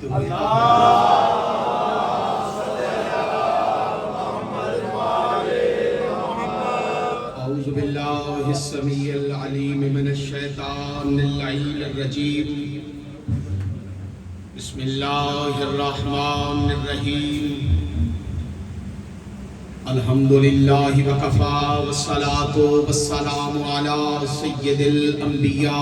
पढ़ते हुए औज़ु बिल्लाहिस समीइल अलीम मिनश शैतानिर लईनिर रजीम बिस्मिल्लाहिर रहमानिर रहीम अल्हम्दुलिल्लाहि व कफ़ा वस्सलातु वस्सलामु अला सय्यिदिल अंबिया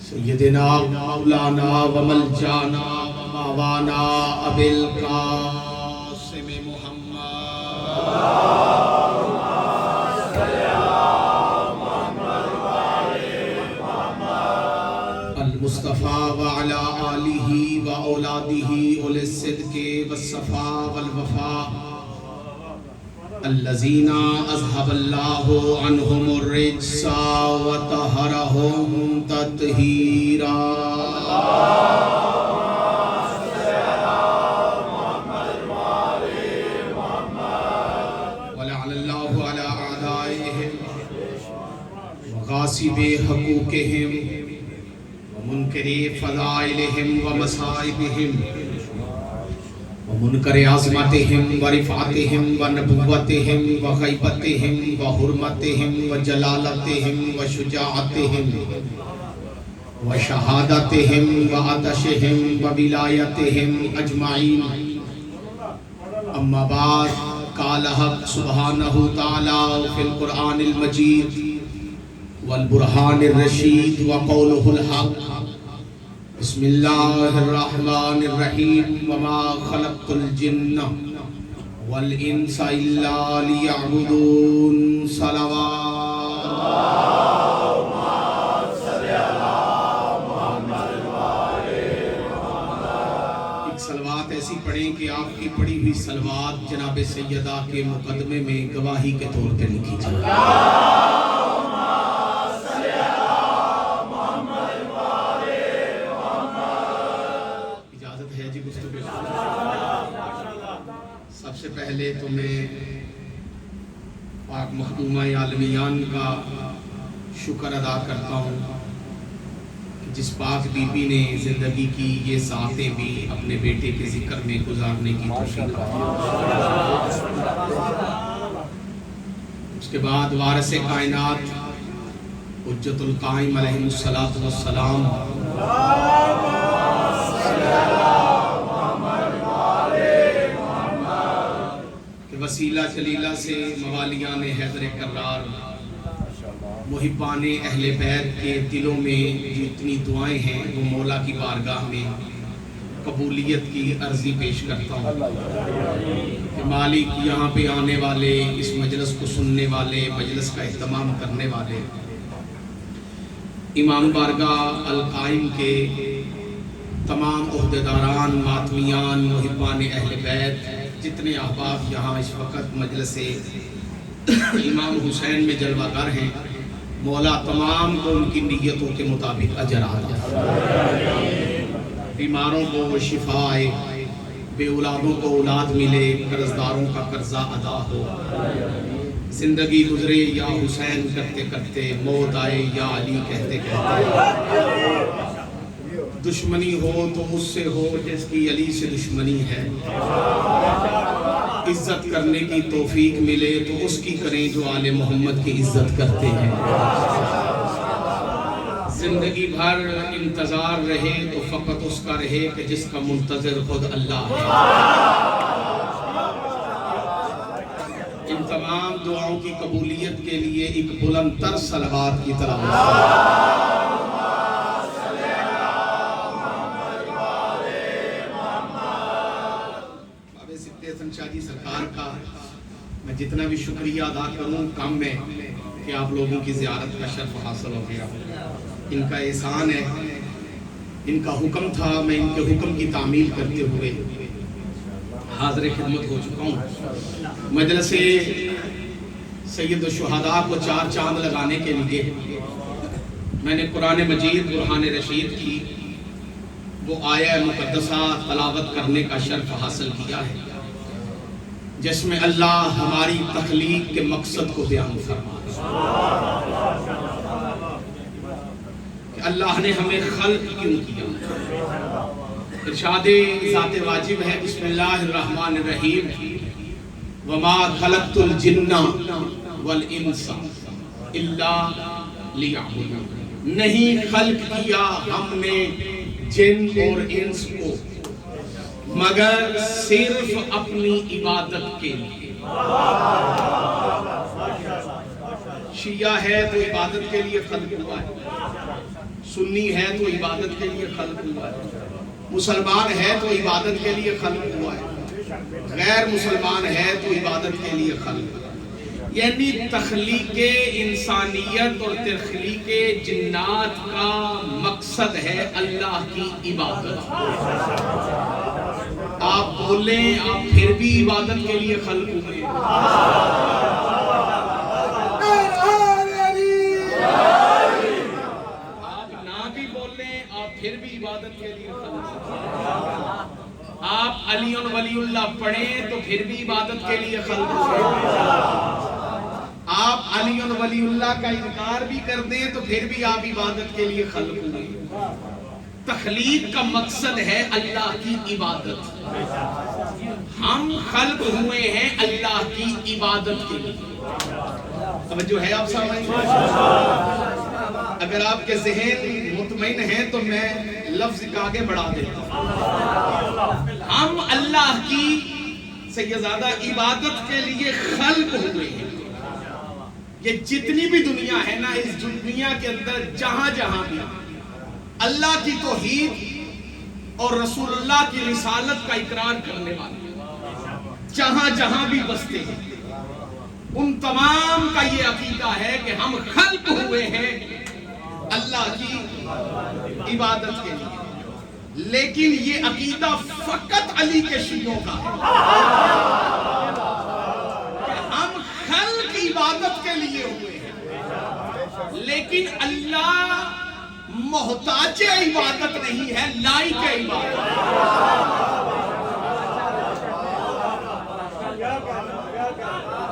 सय्यिदिना मौलाना व मलजाना व मावाना अबिल कासिम मुहम्मद मुस्तफ़ा व अला आलिही व औलादिही उलिस सिद्क़ि वस्सफ़ा वल वफ़ा अल्लज़ीना अज़हबल्लाहु अन्हुमुर रिज्सा व तहरहुम तत्हीरा। व लअनल्लाहु अला अअदाइहिम व गासिबि हक़ूक़िहिम मुनकरे फ़ज़ाइलिहिम व मसाइबिहिम व मुनकरे आज़मतिहिम व रिफ़अतिहिम व नबुव्वतिहिम व ग़ैबतिहिम व हुर्मतिहिम व जलालतिहिम व शुजाअतिहिम व शहादतिहिम व अतशिहिम व विलायतिहिम अजमाइन। अम्मा बाद क़ाल हक़ सुब्हानहु तआला फ़िल क़ुरआनिल मजीद वल बुरहानिर रशीद व क़ौलुहुल हक़ बिस्मिल्लाहिर रहमानिर रहीम वमा खलक़तुल जिन्न वल इंसा इल्ला लियअबुदून। एक सलवात ऐसी पढ़ें कि आपकी पढ़ी हुई सलवात जनाब सैयदा के मुकदमे में गवाही के तौर पर लिखी जाए। सबसे पहले तो मैं पाक मखदूमा आलमियान का शुक्र अदा करता हूँ कि जिस पाक बीबी ने ज़िंदगी की ये सातें भी अपने बेटे के जिक्र में गुजारने की तौफीक दी। उसके बाद वारिसे कायनात हुज्जतुल कायम अलैहिस्सलातु वस्सलाम वसीला जलीला से मवालियान हैदर करार मुहिब्बाने अहले बैत के दिलों में जितनी दुआएं हैं वो मौला की बारगाह में कबूलियत की अर्जी पेश करता हूँ कि मालिक यहाँ पे आने वाले, इस मजलिस को सुनने वाले, मजलिस का इहतमाम करने वाले इमाम बारगाह अल कायम के तमाम ओहदेदारान, मातमियान, मुहिब्बाने अहले बैत, जितने अहबाब यहाँ इस वक्त मजलिस इमाम हुसैन में जलवागर हैं, मौला तमाम को उनकी नीयतों के मुताबिक अजर अता फरमाए। बीमारों को शिफाए, बेऔलादों को औलाद मिले, कर्जदारों का कर्जा अदा हो, जिंदगी गुजरे या हुसैन करते करते, मौत आए या अली कहते कहते, दुश्मनी हो तो उससे हो जिसकी अली से दुश्मनी है, इज्जत करने की तौफीक मिले तो उसकी करें जो आले मोहम्मद की इज्जत करते हैं। जिंदगी भर इंतजार रहे तो फकत उसका रहे कि जिसका मुंतज़िर खुद अल्लाह है। इन तमाम दुआओं की कबूलियत के लिए एक बुलंद तर सलवात की तरफ शादी सरकार का मैं जितना भी शुक्रिया अदा करूं कम में कि आप लोगों की ज़ियारत का शर्फ हासिल हो गया। इनका एहसान है, इनका हुक्म था, मैं इनके हुक्म की तामील करते हुए हाज़िर खिदमत हो चुका हूँ। मजलिस सैयद शुहदा को चार चांद लगाने के लिए मैंने कुरान मजीद बुरहान रशीद की वो आया मुक़द्दसा तलावत करने का शर्फ हासिल किया है, जिसमें अल्लाह हमारी तख्लीक के मकसद को बयान फरमा कि अल्लाह ने हमें खल्क क्यों किया, इरशादे ज़ाते वाजिब है बिस्मिल्लाहिर्रहमानिर्रहीम वमा खलक़तुल जिन्ना वल इंसा इल्ला लियअबुदून। नहीं खल्क किया हमने जिन और इंस को मगर सिर्फ अपनी इबादत के लिए। शिया है तो इबादत के लिए खल्क हुआ है, सुन्नी है तो इबादत के लिए खल्क हुआ है, मुसलमान है तो इबादत के लिए खल्क हुआ है, गैर मुसलमान है तो इबादत के लिए खल्क हुआ है। यानी तख्लीके इंसानियत और तख्लीके जिन्नात का मकसद है अल्लाह की इबादत। आप बोलें आप फिर भी इबादत के लिए खल्क हुए, आप ना भी बोलें आप फिर भी इबादत के लिए खल्क हुए। आप अली और वलीउल्लाह पढ़ें तो फिर भी इबादत के लिए खल्क हुए। आप अली और वलीउल्लाह का इनकार भी कर दें तो फिर भी आप इबादत के लिए खल्क हुए। तख्लीक का मकसद है अल्लाह की इबादत। हम खल्क हुए हैं अल्लाह की इबादत के लिए। तवज्जो है आप सामने? अगर आपके ज़हन मुतमईन है तो मैं लफ्ज का आगे बढ़ा देता हूं। हम अल्लाह की सैयदादा इबादत के लिए खल्क हुए हैं। ये जितनी भी दुनिया है ना, इस दुनिया के अंदर जहां जहां भी अल्लाह की तौहीद और रसूलुल्लाह की रिसालत का इकरार करने वाले जहां जहां भी बसते हैं, उन तमाम का ये अकीदा है कि हम खल्क हुए हैं अल्लाह की इबादत के लिए। लेकिन ये अकीदा फकत अली के शियों का है। हम खल्क इबादत के लिए हुए हैं, लेकिन अल्लाह मोहताज इबादत नहीं है, लाइक इबादत।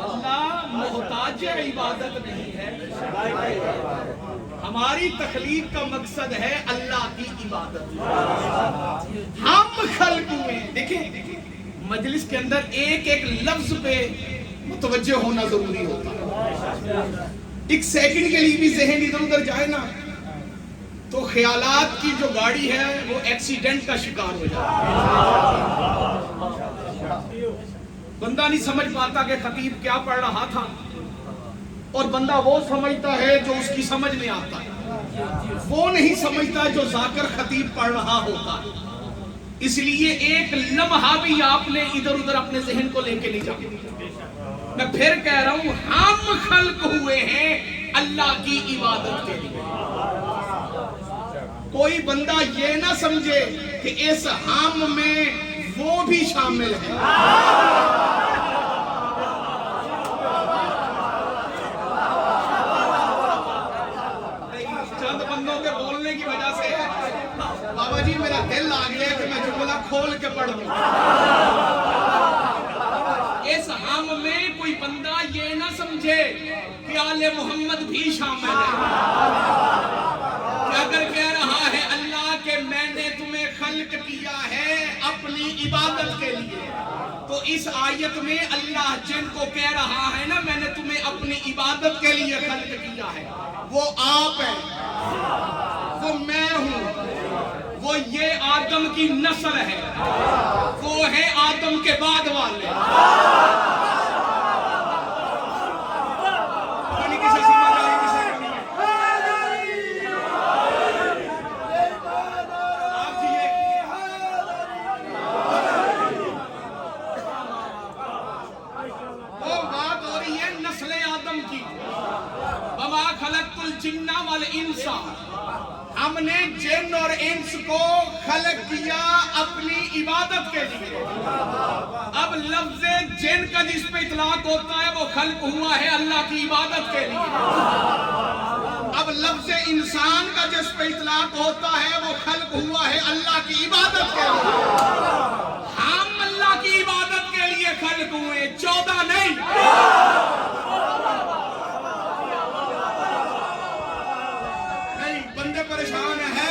अल्लाह मोहताज इबादत नहीं है। हमारी तख्लीक का मकसद है अल्लाह की इबादत। हम खल्क हुए। देखें मजलिस के अंदर एक एक लफ्ज पे मुतवज्जो होना जरूरी होता है। एक सेकंड के लिए भी ज़हन इधर उधर जाए ना तो ख्यालात की जो गाड़ी है वो एक्सीडेंट का शिकार हो जाता है। बंदा नहीं समझ पाता कि खतीब क्या पढ़ रहा था, और बंदा वो समझता है जो उसकी समझ में आता है, वो नहीं समझता जो जाकर खतीब पढ़ रहा होता है। इसलिए एक लम्हा भी आपने इधर उधर अपने जहन को लेके नहीं जाना। मैं फिर कह रहा हूं, हम खल्क हुए हैं अल्लाह की इबादत के लिए। कोई बंदा ये ना समझे कि इस हम में वो भी शामिल है। चंद बंदों के बोलने की वजह से बाबा जी मेरा दिल आ गया कि मैं जुमला खोल के पढ़ दूं। इस हम में कोई बंदा ये ना समझे कि आले मोहम्मद भी शामिल है। अगर कह रहा है अल्लाह के मैंने तुम्हें खल्क किया है अपनी इबादत के लिए, तो इस आयत में अल्लाह जिनको कह रहा है ना मैंने तुम्हें अपनी इबादत के लिए खल्क किया है, वो आप है, वो मैं हूं, वो ये आदम की नस्ल है, वो है आदम के बाद वाले। जिन्ना वल इंसा, हमने जिन और इंस को खलक किया अपनी इबादत के लिए। अब लफ्ज़ जिन का जिस पे इतलाक होता है वो खल्क हुआ है अल्लाह की इबादत के लिए। अब लफ्ज़ इंसान का जिस पे इतलाक होता है वो खल्क हुआ है अल्लाह की इबादत के लिए। हम अल्लाह की इबादत के लिए खल्क हुए, 14 नहीं। परेशान है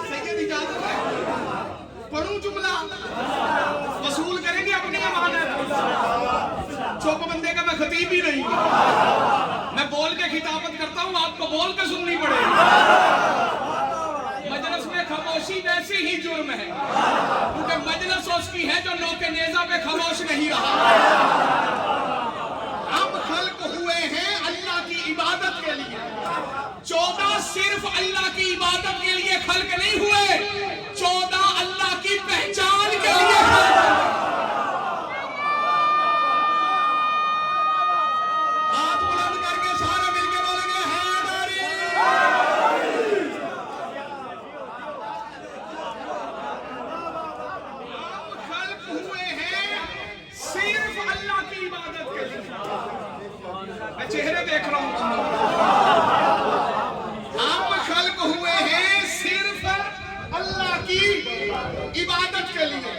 सैयद इजाजत है, पढ़ूं जुमला, वसूल करेंगे अपनी अमानत। चुप बंदे का मैं खतीब ही नहीं, मैं बोल के खिताबत करता हूँ, आपको बोल के सुननी पड़ेगी। मजलिस में खामोशी वैसे ही जुर्म है, क्योंकि मजलिस उसकी है जो नोके नेजा पे खामोश नहीं रहा। हम खल्क हुए हैं अल्लाह की इबादत के लिए, 14 सिर्फ अल्लाह की इबादत के लिए खल्क नहीं हुए, 14 अल्लाह की पहचान के लिए खल्क हुए। हाथ बुलंद करके सारे मिलके बोलेंगे हैदरी। हम खल्क हुए हैं सिर्फ अल्लाह की इबादत के लिए। मैं चेहरे देख रहा हूं, हम खल्क हुए हैं सिर्फ अल्लाह की इबादत के लिए।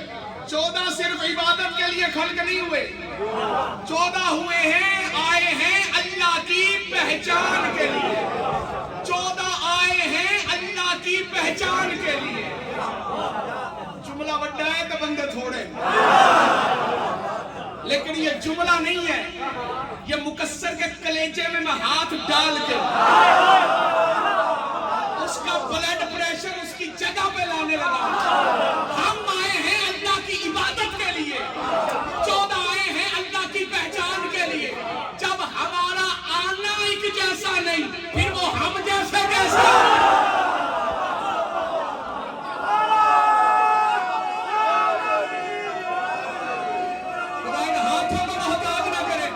14 सिर्फ इबादत के लिए खल्क नहीं हुए, 14 हुए हैं, आए हैं अल्लाह की पहचान के लिए। 14 आए हैं अल्लाह की पहचान के लिए। जुमला बड़ा है तो बंदे थोड़े, लेकिन ये जुमला नहीं है, ये मुकस्सर के कलेजे में मैं हाथ डाल के उसका ब्लड प्रेशर उसकी जगह पे लाने लगा। हम आए हैं अल्लाह की इबादत के लिए, 14 आए हैं अल्लाह की पहचान के लिए। जब हमारा आना एक जैसा नहीं, फिर वो हम जैसे कैसा? हाथों को मोहताज ना करें।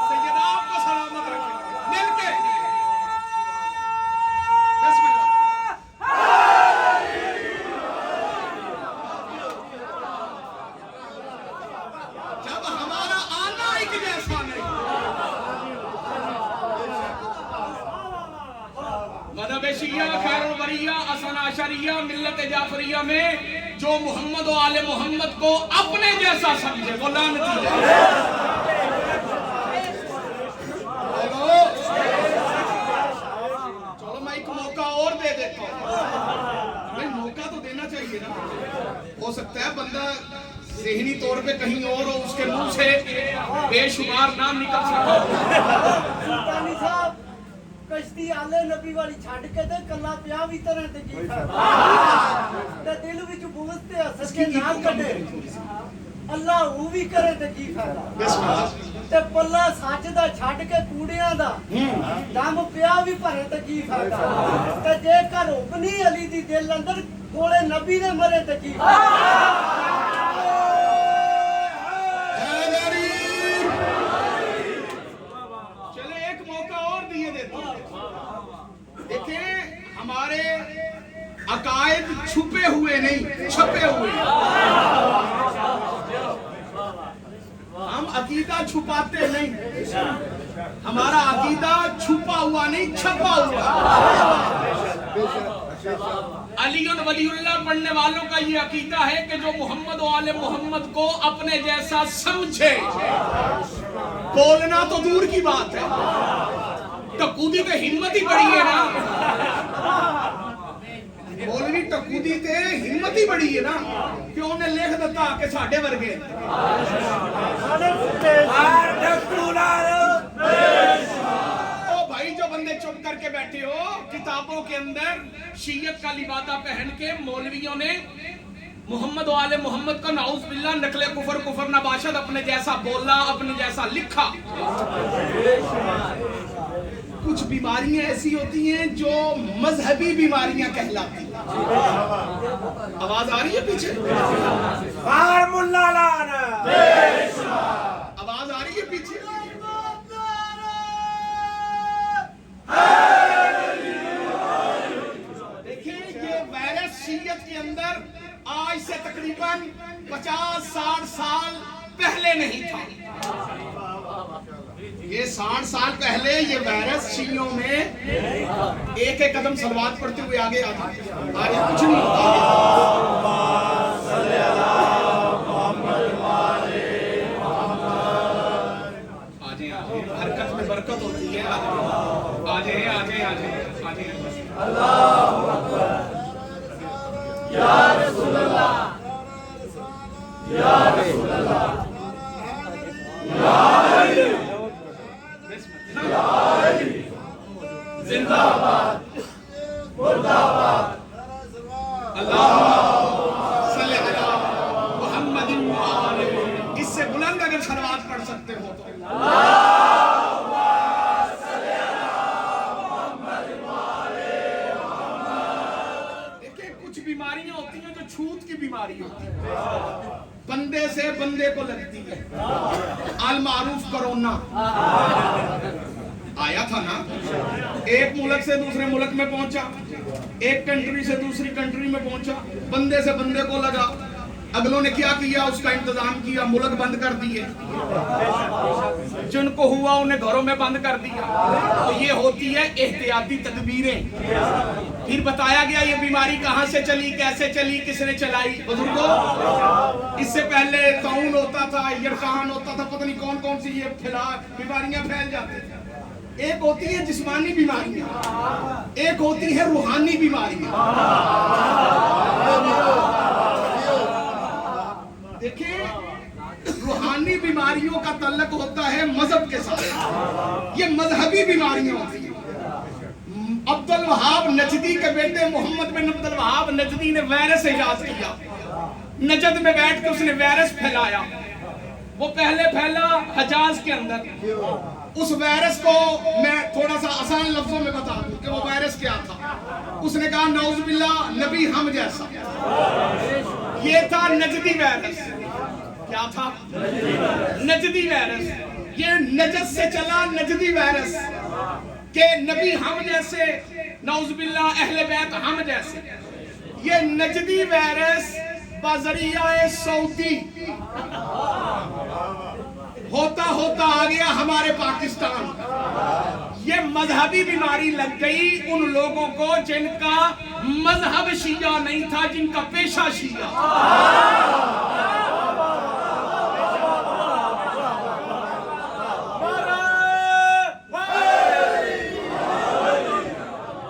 सैयद आपको सलामत रखे, मिलके बिस्मिल्लाह। जब हमारा आना एक जैसा नहीं, मज़हब शिया खैरुल वरिया असना शरिया मिल्लत जाफरिया में जो मोहम्मद और आले मोहम्मद को अपने जैसा समझे वो लानती है। चलो मैं एक मौका और दे देता हूँ, भाई मौका तो देना चाहिए ना। हो सकता है बंदा ज़हनी तौर पे कहीं और हो, उसके मुंह से बेशुमार नाम निकल सकता है। कश्ती आले नबी वाली छड़ के ते कल्ला पिया भी तरह ते की फायदा ते दिल विच बुझते हस के ना कटे अल्लाह वो भी करे ते की फायदा। ते पल्ला सच दा छड़ के कूड़ियां दा दम पिया भी भरे ते की फायदा। ते जे घर हुक्नी अली दी दिल अंदर कोले नबी दे मरे ते की देखिए हमारे अकायद छुपे हुए नहीं, छपे हुए। हम अकीदा छुपाते नहीं, हमारा अकीदा छुपा हुआ नहीं, छपा हुआ। अली और वलीउल्लाह पढ़ने वालों का ये अकीदा है कि जो मोहम्मद और आले मोहम्मद को अपने जैसा समझे, बोलना तो दूर की बात है, टकूदी ते हिम्मत ही बड़ी है ना, बोलनी टकूदी ते हिम्मत ही बड़ी है ना कि उन्हें लिख दिता कि साडे वर्गे। ओ भाई जो बंदे चुप करके बैठे हो, किताबों के अंदर शीयत का लिबादा पहन के मौलवियों ने मोहम्मद और आले मोहम्मद को नाउज़ बिल्लाह नकले कुफर कुफर नबाशद अपने जैसा बोला, अपने जैसा लिखा। कुछ बीमारियां ऐसी होती हैं जो मजहबी बीमारियां कहलाती हैं। आवाज आ रही है पीछे? आवाज आ रही है पीछे? देखिए ये वायरस शीयत के अंदर आज से तकरीबन 50-60 साल पहले नहीं था। ये 60 साल पहले ये वायरस शियों में एक एक कदम सलवात पढ़ते हुए आगे आता है, आगे कुछ नहीं होता। होती है। आजे आजे आजे आजे अल्लाहु अकबर या रसूल अल्लाह या रसूल अल्लाह या अली या अली जिंदाबाद मुर्दाबाद इससे बुलंद अगर सलवात पढ़ सकते हो तो देखिए, कुछ बीमारियां होती हैं जो छूत की बीमारी होती है, बंदे से बंदे को लगती है। आल मारूफ कोरोना आया था ना, एक मुल्क से दूसरे मुल्क में पहुंचा, एक कंट्री से दूसरी कंट्री में पहुंचा, बंदे से बंदे को लगा। अगलों ने क्या किया, उसका इंतजाम किया, मुल्क बंद कर दिए, जिनको हुआ उन्हें घरों में बंद कर दिया। तो ये होती है एहतियाती तदबीरें। फिर बताया गया ये बीमारी कहां से चली, कैसे चली, किसने चलाई। बुजुर्गों, इससे पहले ताउन होता था, यरकान होता था, पता नहीं कौन कौन सी ये बीमारियां फैल जाती थी। एक होती है जिस्मानी बीमारियां, एक होती है रूहानी बीमारियां। देखिए, रूहानी बीमारियों का तल्लक होता है मजहब के साथ, ये मजहबी बीमारियां होती हैं। अब्दुल वहाब नजदी के बेटे मोहम्मद बिन अब्दुल वहाब नजदी ने वायरस इजाद किया। नजद में बैठ के उसने वायरस फैलाया। वो पहले फैला हजाज के अंदर। उस वायरस को मैं थोड़ा सा आसान लफ्जों में बता दूं कि वो वायरस क्या था। उसने कहा नौजुबिल्लाह नबी हम जैसा। ये था नजदी वायरस। क्या था? नजदी वायरस। ये नजद से चला, नजदी वायरस के नबी हम जैसे, नौजुबिल्लाह अहले बैत हम जैसे। ये नजदी वायरस बाज़रिया सऊदी होता होता आ गया हमारे पाकिस्तान। ये मजहबी बीमारी लग गई उन लोगों को जिनका मजहब शिया नहीं था, जिनका पेशा शिया।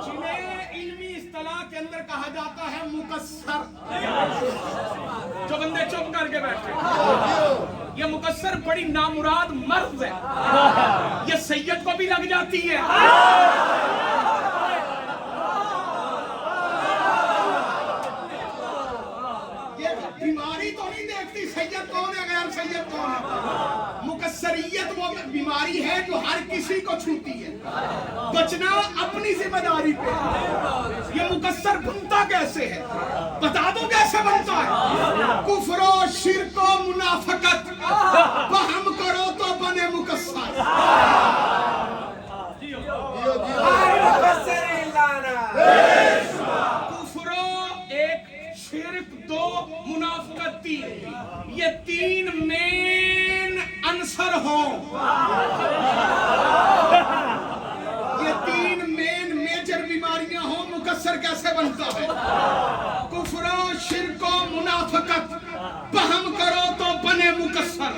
जिन्हें इल्मी इस्तिलाह के अंदर कहा जाता है मुकस्सर। जो बंदे चुप करके बैठे, ये मुकस्सर बड़ी नामुराद मर्द है। ये सैयद को भी लग जाती है। ये बीमारी तो नहीं देखती सैयद कौन है, गैर सैयद कौन है। मुकस्सरियत वो बीमारी है जो हर किसी को छूती है। बचना अपनी जिम्मेदारी पे। ये मुकस्सर बनता कैसे है, बता दो कैसे बनता है। कुफ्रो शिरको मुनाफिकत वहम करो तो बने मुकस्सर। कुफ्रो एक, शिर्क दो, मुनाफिकत तीन। ये तीन मेन अंसर हो, ये तीन मेन मेजर बीमारियां हो। मुकस्सर कैसे बनता है? कुफ्रो शिर्को मुनाफिकत वहम करो तो बने मुकस्सर।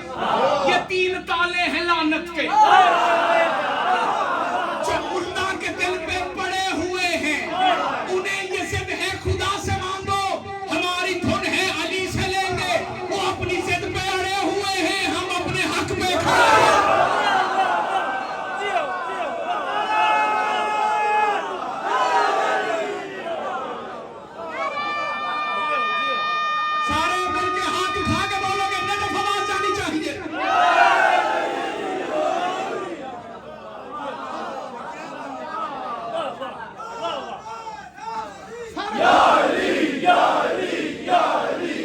ये तीन ताले हैं लानत के, जो मुर्दा के दिल पे पड़े हुए हैं। उन्हें ये जिद है खुदा से मांगो, हमारी धुन है अली से लेंगे। वो अपनी जिद पे अड़े हुए हैं, हम अपने हक पे खड़े हैं। सारे मिलके हाथ उठा के बोलोगे नजफ आवाज जानी चाहिए। या अली या अली या अली।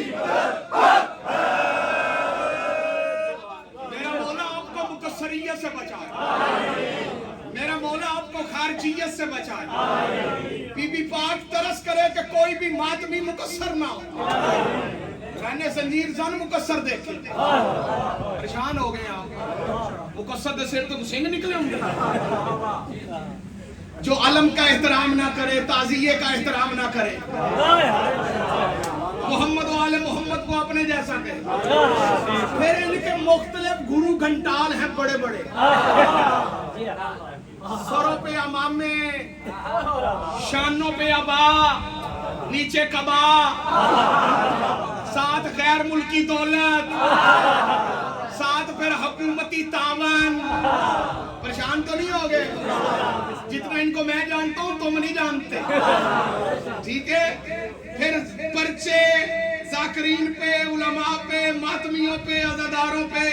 मेरा मौला आपको मुकस्सरियत से बचाए, मेरा मौला आपको खारजियत से बचाए। बीबी पाक तरस करे कि कोई भी मातमी मुकस्सर ना हो। मैंने जंजीर जन मुकस्सर देखे, परेशान हो गए आप। मुकस्सर दे सिर तो सिंह निकले होंगे। जो अलम का एहतराम ना करे, ताजिये का एहतराम ना करे, मोहम्मद वाले मोहम्मद को अपने जैसा करे। फिर इनके मुख्तलिफ गुरु घंटाल हैं बड़े बड़े। सरों पे अमामे, शानों पे अबा, नीचे कबा, साथ गैर मुल्की दौलत, साथ फिर हुकूमती तावन। परेशान तो नहीं हो गए? जितना इनको मैं जानता हूं तुम नहीं जानते, ठीक है? फिर पर्चे जाकरीन पे, उलमा पे, मातमियों पे, अज़ादारों पे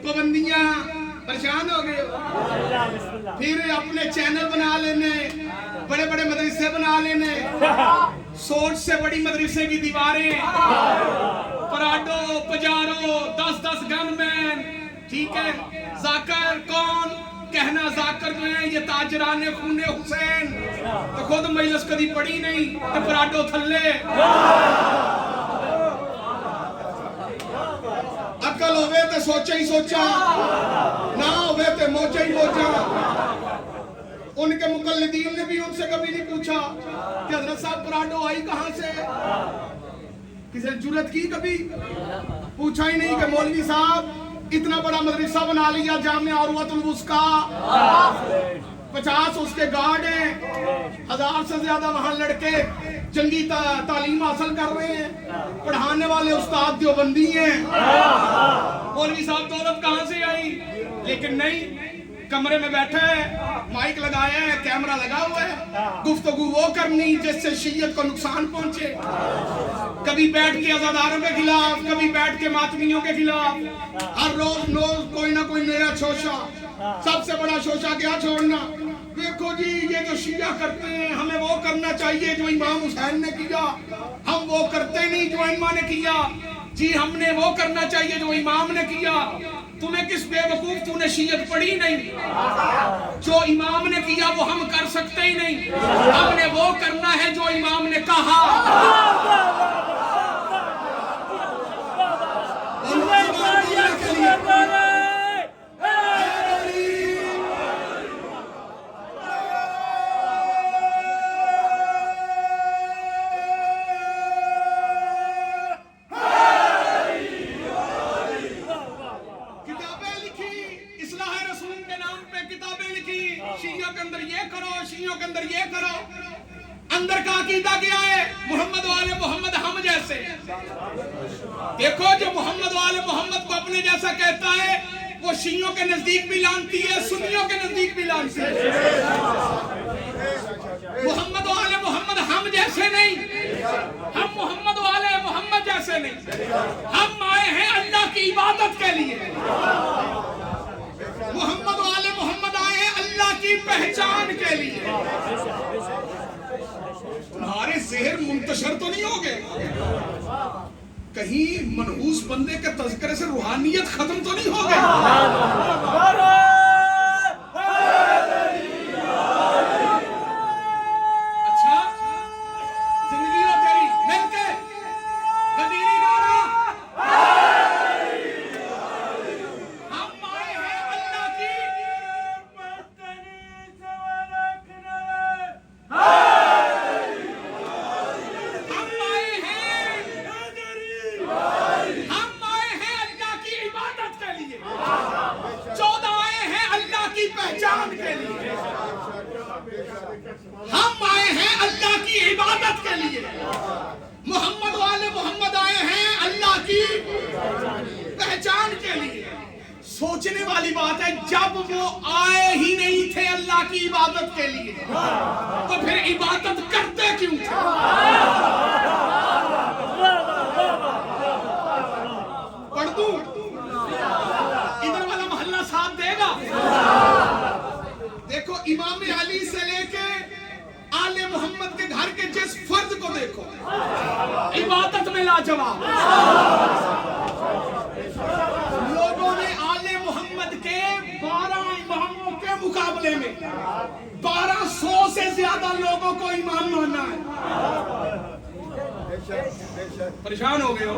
पाबंदियां। परेशान हो गए? फिर अपने चैनल बना लेने, बड़े बड़े मदरसे बना लेने, सोच से बड़ी मदरसे की दीवारें, पराडो, पजारो, 10-10 गनमैन, ठीक है? जाकर कौन कहना? जाकर जो है ये ताजराने खूने हुसैन, तो खुद मजलिस कभी पड़ी नहीं, तो पराडो थल्ले। अकल होवे तो सोचा ही सोचा, ना होवे तो मोचा ही मोचा। उनके मुकल्लिदीन ने भी उनसे कभी नहीं पूछा कि हजरत साहब पराडो आई कहां से? किसी ने जुर्रत की कभी? पूछा ही नहीं कि मौलवी साहब इतना बड़ा मदरसा बना लिया, जामिया उर्वतुल वुस्का, 50 उसके गार्ड हैं, 1000 से ज्यादा वहां लड़के जंगी तालीम हासिल कर रहे हैं, पढ़ाने वाले उस्ताद देवबंदी हैं। मौलवी साहब दौलत कहां से आई? लेकिन नहीं, कमरे में बैठा है, माइक लगाया है, कैमरा लगा हुआ है, गुफ्तगू वो करनी जिससे शरीयत को नुकसान पहुंचे। कभी बैठ के अज़ादारों के खिलाफ, कभी बैठ के मातमियों के खिलाफ, हर रोज कोई ना कोई नया शोशा। सबसे बड़ा शोशा क्या छोड़ना? देखो जी ये जो शिया करते हैं, हमें वो करना चाहिए जो इमाम हुसैन ने किया, हम वो करते नहीं जो इमाम ने किया जी, हमने वो करना चाहिए जो इमाम ने किया। तुम्हें किस बेवकूफ, तूने शियत पढ़ी नहीं? जो इमाम ने किया वो हम कर सकते ही नहीं, हमने वो करना है जो इमाम ने कहा। अंदर का अकीदा क्या है? मोहम्मद वाले मोहम्मद हम जैसे। देखो जो मोहम्मद वाले मोहम्मद को अपने जैसा कहता है, वो शियों के नजदीक भी लानती है, सुन्नियों के नजदीक भी लानती है। मोहम्मद वाले मोहम्मद हम जैसे नहीं, हम मोहम्मद वाले मोहम्मद जैसे नहीं, हम आए हैं अल्लाह की इबादत के लिए। मोहम्मद वाले मोहम्मद आए हैं अल्लाह की पहचान के लिए। तुम्हारे ज़हर मुंतशर तो नहीं हो गए? कहीं मनहूस बंदे के तज़किरे से रूहानियत खत्म तो नहीं हो गई? अच्छा, जिंदगी हो तेरी मिलके गदीरी गाना। हम आए हैं अल्लाह की पहचान के लिए, हम आए हैं अल्लाह की इबादत के लिए। मोहम्मद वाले मोहम्मद आए हैं अल्लाह की पहचान के लिए। सोचने वाली बात है, जब वो आए ही नहीं थे अल्लाह की इबादत के लिए, तो फिर इबादत करते क्यों थे? पढ़ दूं? इधर वाला मोहल्ला साथ देगा? देखो इमाम अली से लेके आले मोहम्मद के घर के जिस फर्द को देखो, इबादत में लाजवाब। लोगों ने आले मोहम्मद के 12 इमामों के मुकाबले में 1200 से ज्यादा लोगों को इमाम माना है। परेशान हो गए हो?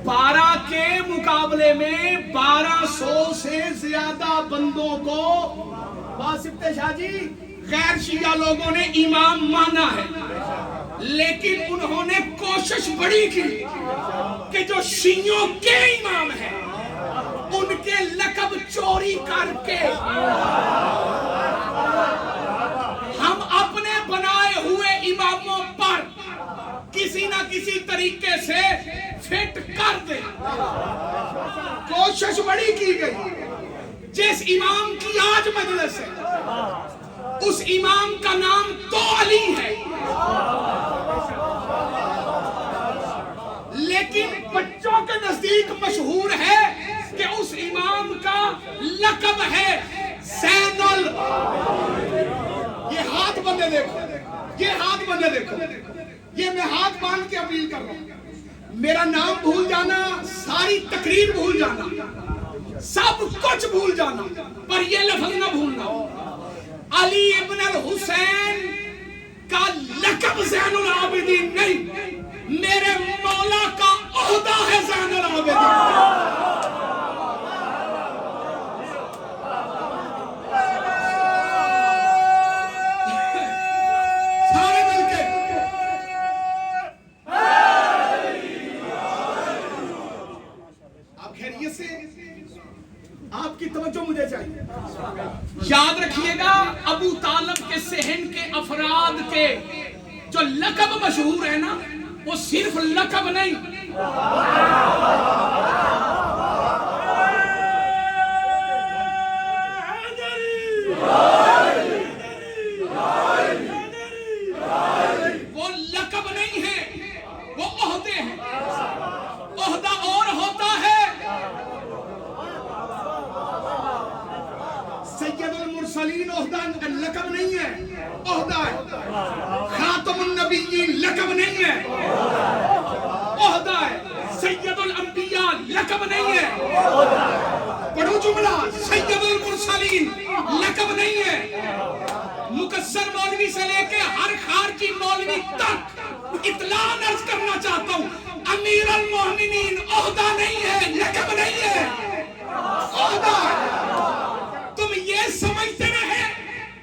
12 के मुकाबले में 1200 से ज्यादा बंदों को वासिफ्ते शाह जी गैर शिया लोगों ने इमाम माना है, लेकिन उन्होंने कोशिश बड़ी की कि जो शियों के इमाम हैं उनके लकब चोरी करके तरीके से फिट कर दे। कोशिश बड़ी की गई। जिस इमाम की आज मजलिस है उस इमाम का नाम तो अली है, लेकिन बच्चों के नजदीक मशहूर है कि उस इमाम का लक़ब है ज़ैनुल। ये हाथ बंदे देखो, ये हाथ बंदे देखो, ये मैं हाथ बांध के अपील कर रहा हूं। मेरा नाम भूल जाना, सारी तकरीर भूल जाना, सब कुछ भूल जाना, पर ये लफ्ज ना भूलना, अली इब्न अल हुसैन का लक़ब ज़ैनुल आबिदीन नहीं, मेरे मौला का ओहदा है ज़ैनुल आबिदीन। आपकी तवज्जो मुझे चाहिए। याद रखिएगा, अबू तालिब के सहन के अफराद के जो लक़ब मशहूर है ना, वो सिर्फ लक़ब नहीं, वो लक़ब नहीं है, वो ओहदे हैं। ओहदा और होता है सैयदुल मुरसलीन, ओहदा लक़ब नहीं है, ओहदा है। खातमुन नबिय्यीन लक़ब नहीं है, ओहदा है। सैयदुल अंबिया लक़ब नहीं है, पढ़ो जुमला, सैयदुल मुरसलीन लक़ब नहीं है। मुकस्सर मौलवी से लेके हर खारजी मौलवी तक इत्लान अर्ज करना चाहता हूं, अमीर अल मोमिनीन ओहदा नहीं है, लक़ब नहीं है, ओहदा है। तुम ये समझते रहे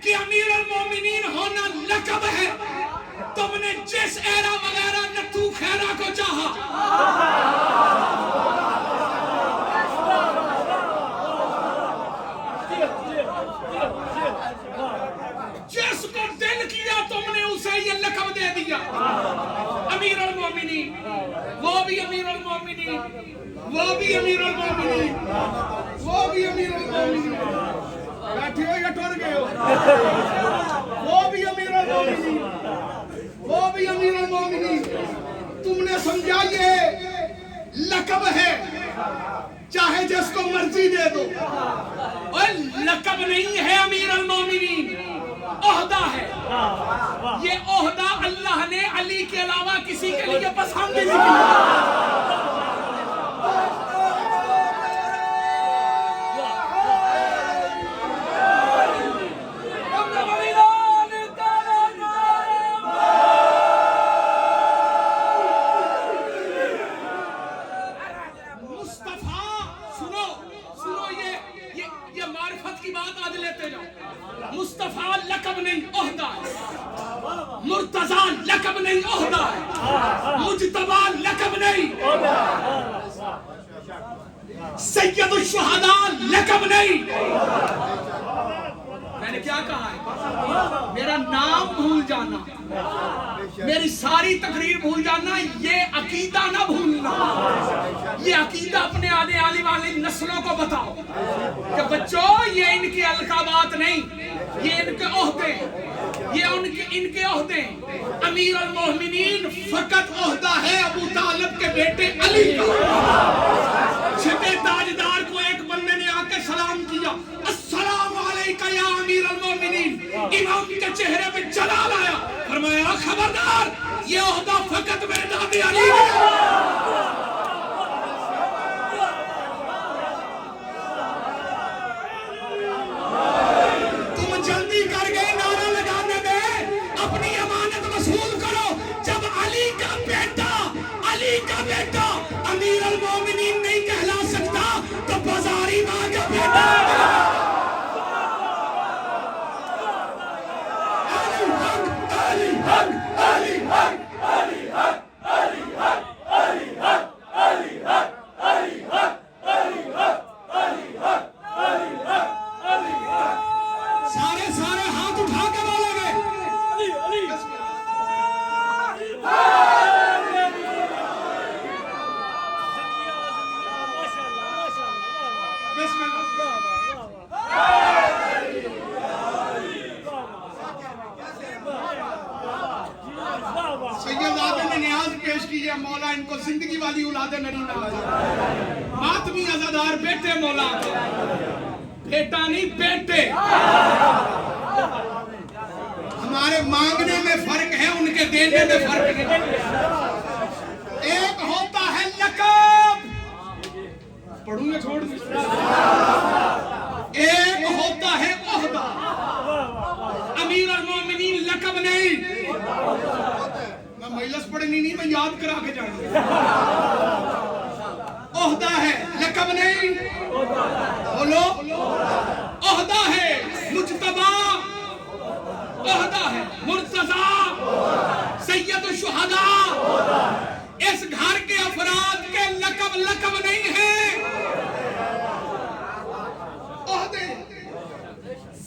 कि अमीर अल मोमिनीन होना लक़ब है। तुमने जिस एरा वगैरह नत्थू खैरा को चाहा, जिसको दिल किया तुमने उसे ये लक़ब दे दिया। अमीर अल मोमिनीन, वो भी अमीर अल मोमिनीन, वो भी अमीर अल मोमिनीन, वो भी अमीर अल मोमिनीन। बैठे हो या टुर गए हो? वो भी अमीर अल मोमिनीन, वो भी अमीर अल मोमिनीन। तुमने समझा ये लक़ब है, चाहे जिसको मर्जी दे दो। और लक़ब नहीं है अमीर अल मोमिनीन, ओहदा है। ये ओहदा अल्लाह ने अली के अलावा किसी के लिए पसंद नहीं किया। मुस्तफा लक़ब नहीं, ओहदा है। मुर्तज़ा लक़ब नहीं, ओहदा है। मुज्तबा लक़ब नहीं, सैयदुश शुहदा लक़ब नहीं। मैंने क्या कहा है? मेरा नाम भूल जाना, मेरी सारी तकरीर भूल जाना, ये अकीदा ना भूलना। ये अकीदा अपने आने वाली नस्लों को बताओ कि बच्चों, ये इनके अलकाबात नहीं, ये इनके ओहदे, ये इनके ओहदे। अमीर अल मोमिनीन फकत ओहदा है अबू तालिब के बेटे अली का। छिपे ताजदार को एक बंदे ने आके सलाम किया, अस्सलामु अलैका या अमीर अल मोमिनीन। इमाम के चेहरे पे जलाल आया, फरमाया खबरदार, ये ओहदा फकत मेरे दादे अली का। जल्दी कर गए नारा लगाने में, अपनी अमानत वसूल करो। जब अली का बेटा अमीर अल मोमिनीन नहीं कहला सकता, तो बाजारी मां का बेटा अली हक, अली हक, अली हक, अली हक, अली हक, अली सैयद आदम ने न्याज पेश की है, मौला इनको जिंदगी वाली औलाद नरीना, मातमी अज़ादार बेटे मौला, बेटा नहीं बेटे। हमारे मांगने में फर्क है, उनके देने में फर्क नहीं। एक होता है लक़ब, पढ़ूंगा छोड़ दूं। एक होता है ओहदा, अमीर और मोमिनीन लक़ब नहीं। मैं मजलिस पढ़नी नहीं, मैं याद करा के जाऊंगा। ओहदा है, लक़ब नहीं। बोलो, ओहदा है मुज्तबा, ओहदा है मुर्तज़ा, सैयद शुहदा। इस घर के अफराद के लक़ब नहीं है, ओहदे।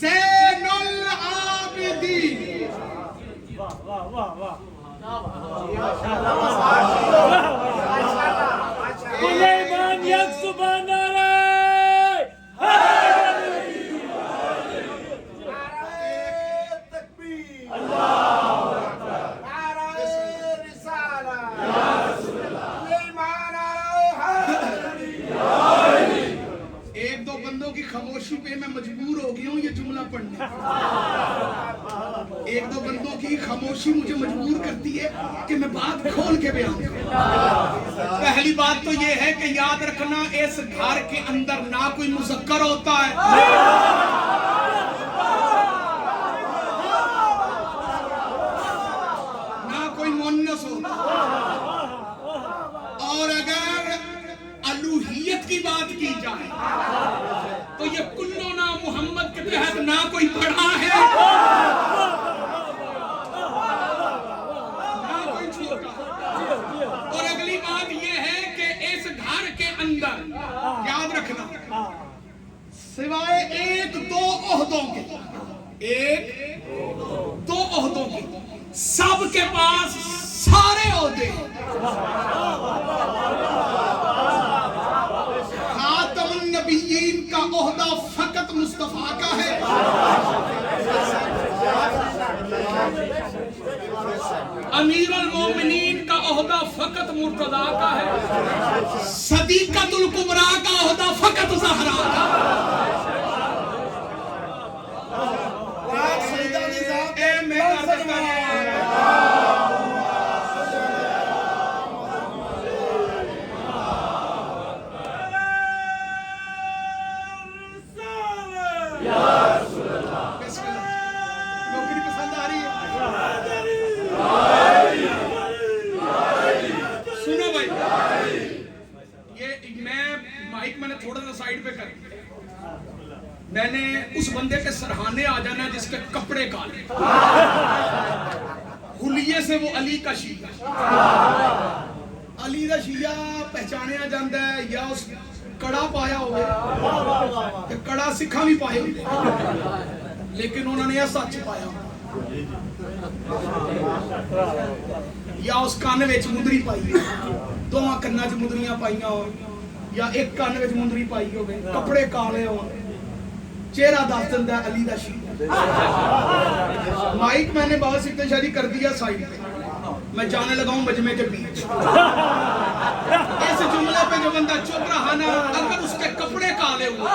ज़ैनुल आबिदीन, सुलेमान यकसुबान खामोशी पे मैं मजबूर हो गया हूँ ये जुमला पढ़ने। एक दो बंदों की खामोशी मुझे मजबूर करती है कि मैं बात खोल के बयान करूं। पहली बात तो ये है कि याद रखना, इस घर के अंदर ना कोई मुज़क्कर होता है, ना कोई मुअन्नस होता। और अगर अलूहियत की बात की जाए तो ये कुल्लो ना मोहम्मद के तहत ना कोई बड़ा है ना कोई छोटा। और अगली बात ये है कि इस घर के अंदर याद रखना, सिवाय एक दो ओहदों के, एक दो ओहदों के, सबके पास सारे ओहदे। खातमुन नबिय्यीन का ओहदा फकत मुस्तफा का है, अमीरुल मोमिनीन का ओहदा फकत मुर्तजा का है, सदीक़तुल कुबरा का ओहदा फकत ज़हरा का। मैंने थोड़ा सा साइड पे कर, मैंने उस बंदे के सरहाने आ जाना जिसके कपड़े काले, हुलिये से वो अली का शिया, अली का शिया पहचानिया जाता है या उस कड़ा पाया हो, कड़ा सिखा भी पाए होंगे, लेकिन उन्होंने यह सच पाया या उस कान में मुंदरी पाई, दोवां कन्ना च मुंदरियां पाइया हो या एक कान में मुंदरी पाई हो, कपड़े काले हो, चेहरा दस दिंदा अली दा शीया। माइक मैंने बस इत्तेशारी कर दिया साइड पे, मैं जाने लगा हूं मजमे के बीच। इस जुमले पे जो बंदा चुप रहा ना, अगर उसके कपड़े काले हुए,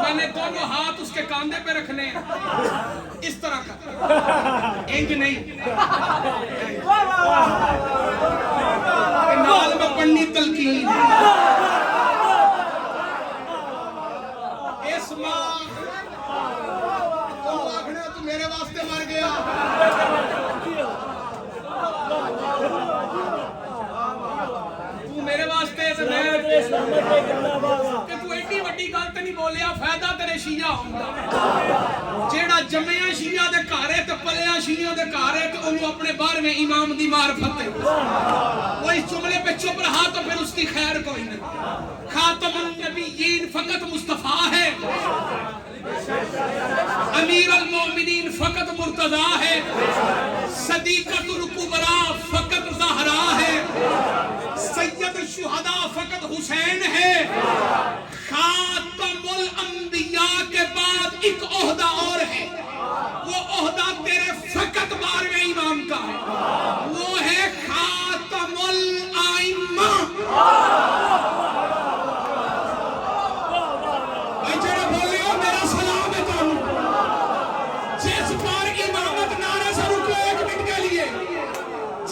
मैंने दोनों हाथ उसके कांधे पे रखने इस तरह का, इंज नहीं, नाल में पढ़नी तलकीन। इस मां तुम आखने तू मेरे वास्ते मर गया, तू मेरे वास्ते कि तू एडी वड्डी गल ते नहीं बोलिया, फायदा तेरे शिया होंदा, जेड़ा जम्मिया शिया दे घर है ते पलिया शिया दे घर है, ते ओनू अपने 12वें इमाम दी मारफत है। वो इस जुमले पे चुप रहा तो फिर उसकी खैर कोई नहीं। खातमुन नबिय्यीन फकत मुस्तफा है, अमीरुल मोमिनीन फकत मुर्तजा है, सदीक़तुल कुबरा फकत ज़हरा है, सैयद शुहदा फकत हुसैन है, खातमुल अंबिया के बाद एक ओहदा और है, वो ओहदा तेरे फकत 12वें इमाम का है, वो है खातमुल आइम्मा। भाई जेड़ा बोले हो मेरा सलाम है तुम, जिस पर इमामत नारे से रुको 1 मिनट के लिए,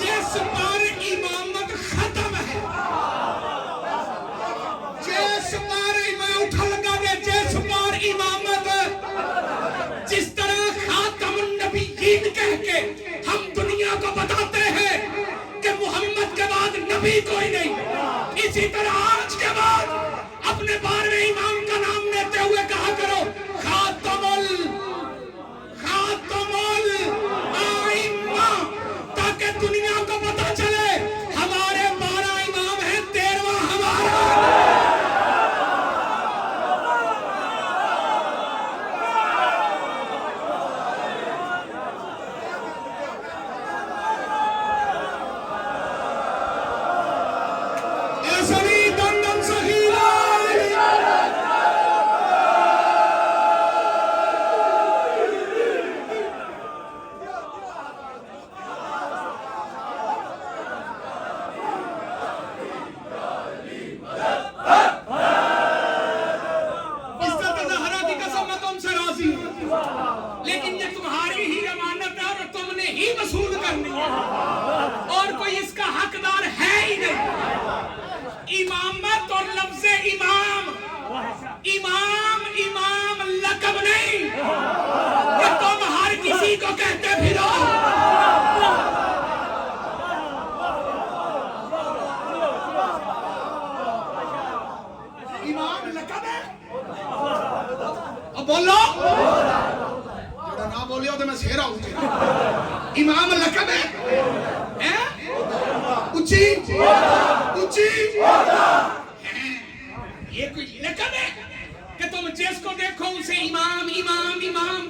जिस पर इमामत खत्म है, जिस पर मैं उठा लगा दे, जिस पर इमामत जिस तरह खातमुन नबीयीन कह के हम दुनिया को बताते हैं कि मोहम्मद के बाद नबी कोई नहीं, इसी तरह आज के बाद अपने 12वें इमाम का नाम लेते हुए कहा करो खातमुल आइम्मा, ताकि दुनिया को पता चले हमारे 12 इमाम हैं, 13वां हमारा। ऐसनी दंदन सहीला लेकिन ये तुम्हारी ही अमानत है और तुमने ही वसूल करनी है, और कोई इसका हकदार है ही नहीं। इमामत और लफ्ज़े इमाम, इमाम इमाम लक़ब नहीं कि तुम हर किसी को कहते फिरो। इमाम लक़ब है, अब बोलो ना बोलियो तो मैं शेर आऊं। इमाम लक़ब है, ऊंची ऊंची, ये कोई लक़ब है कि तुम जिसको देखो उसे इमाम इमाम इमाम,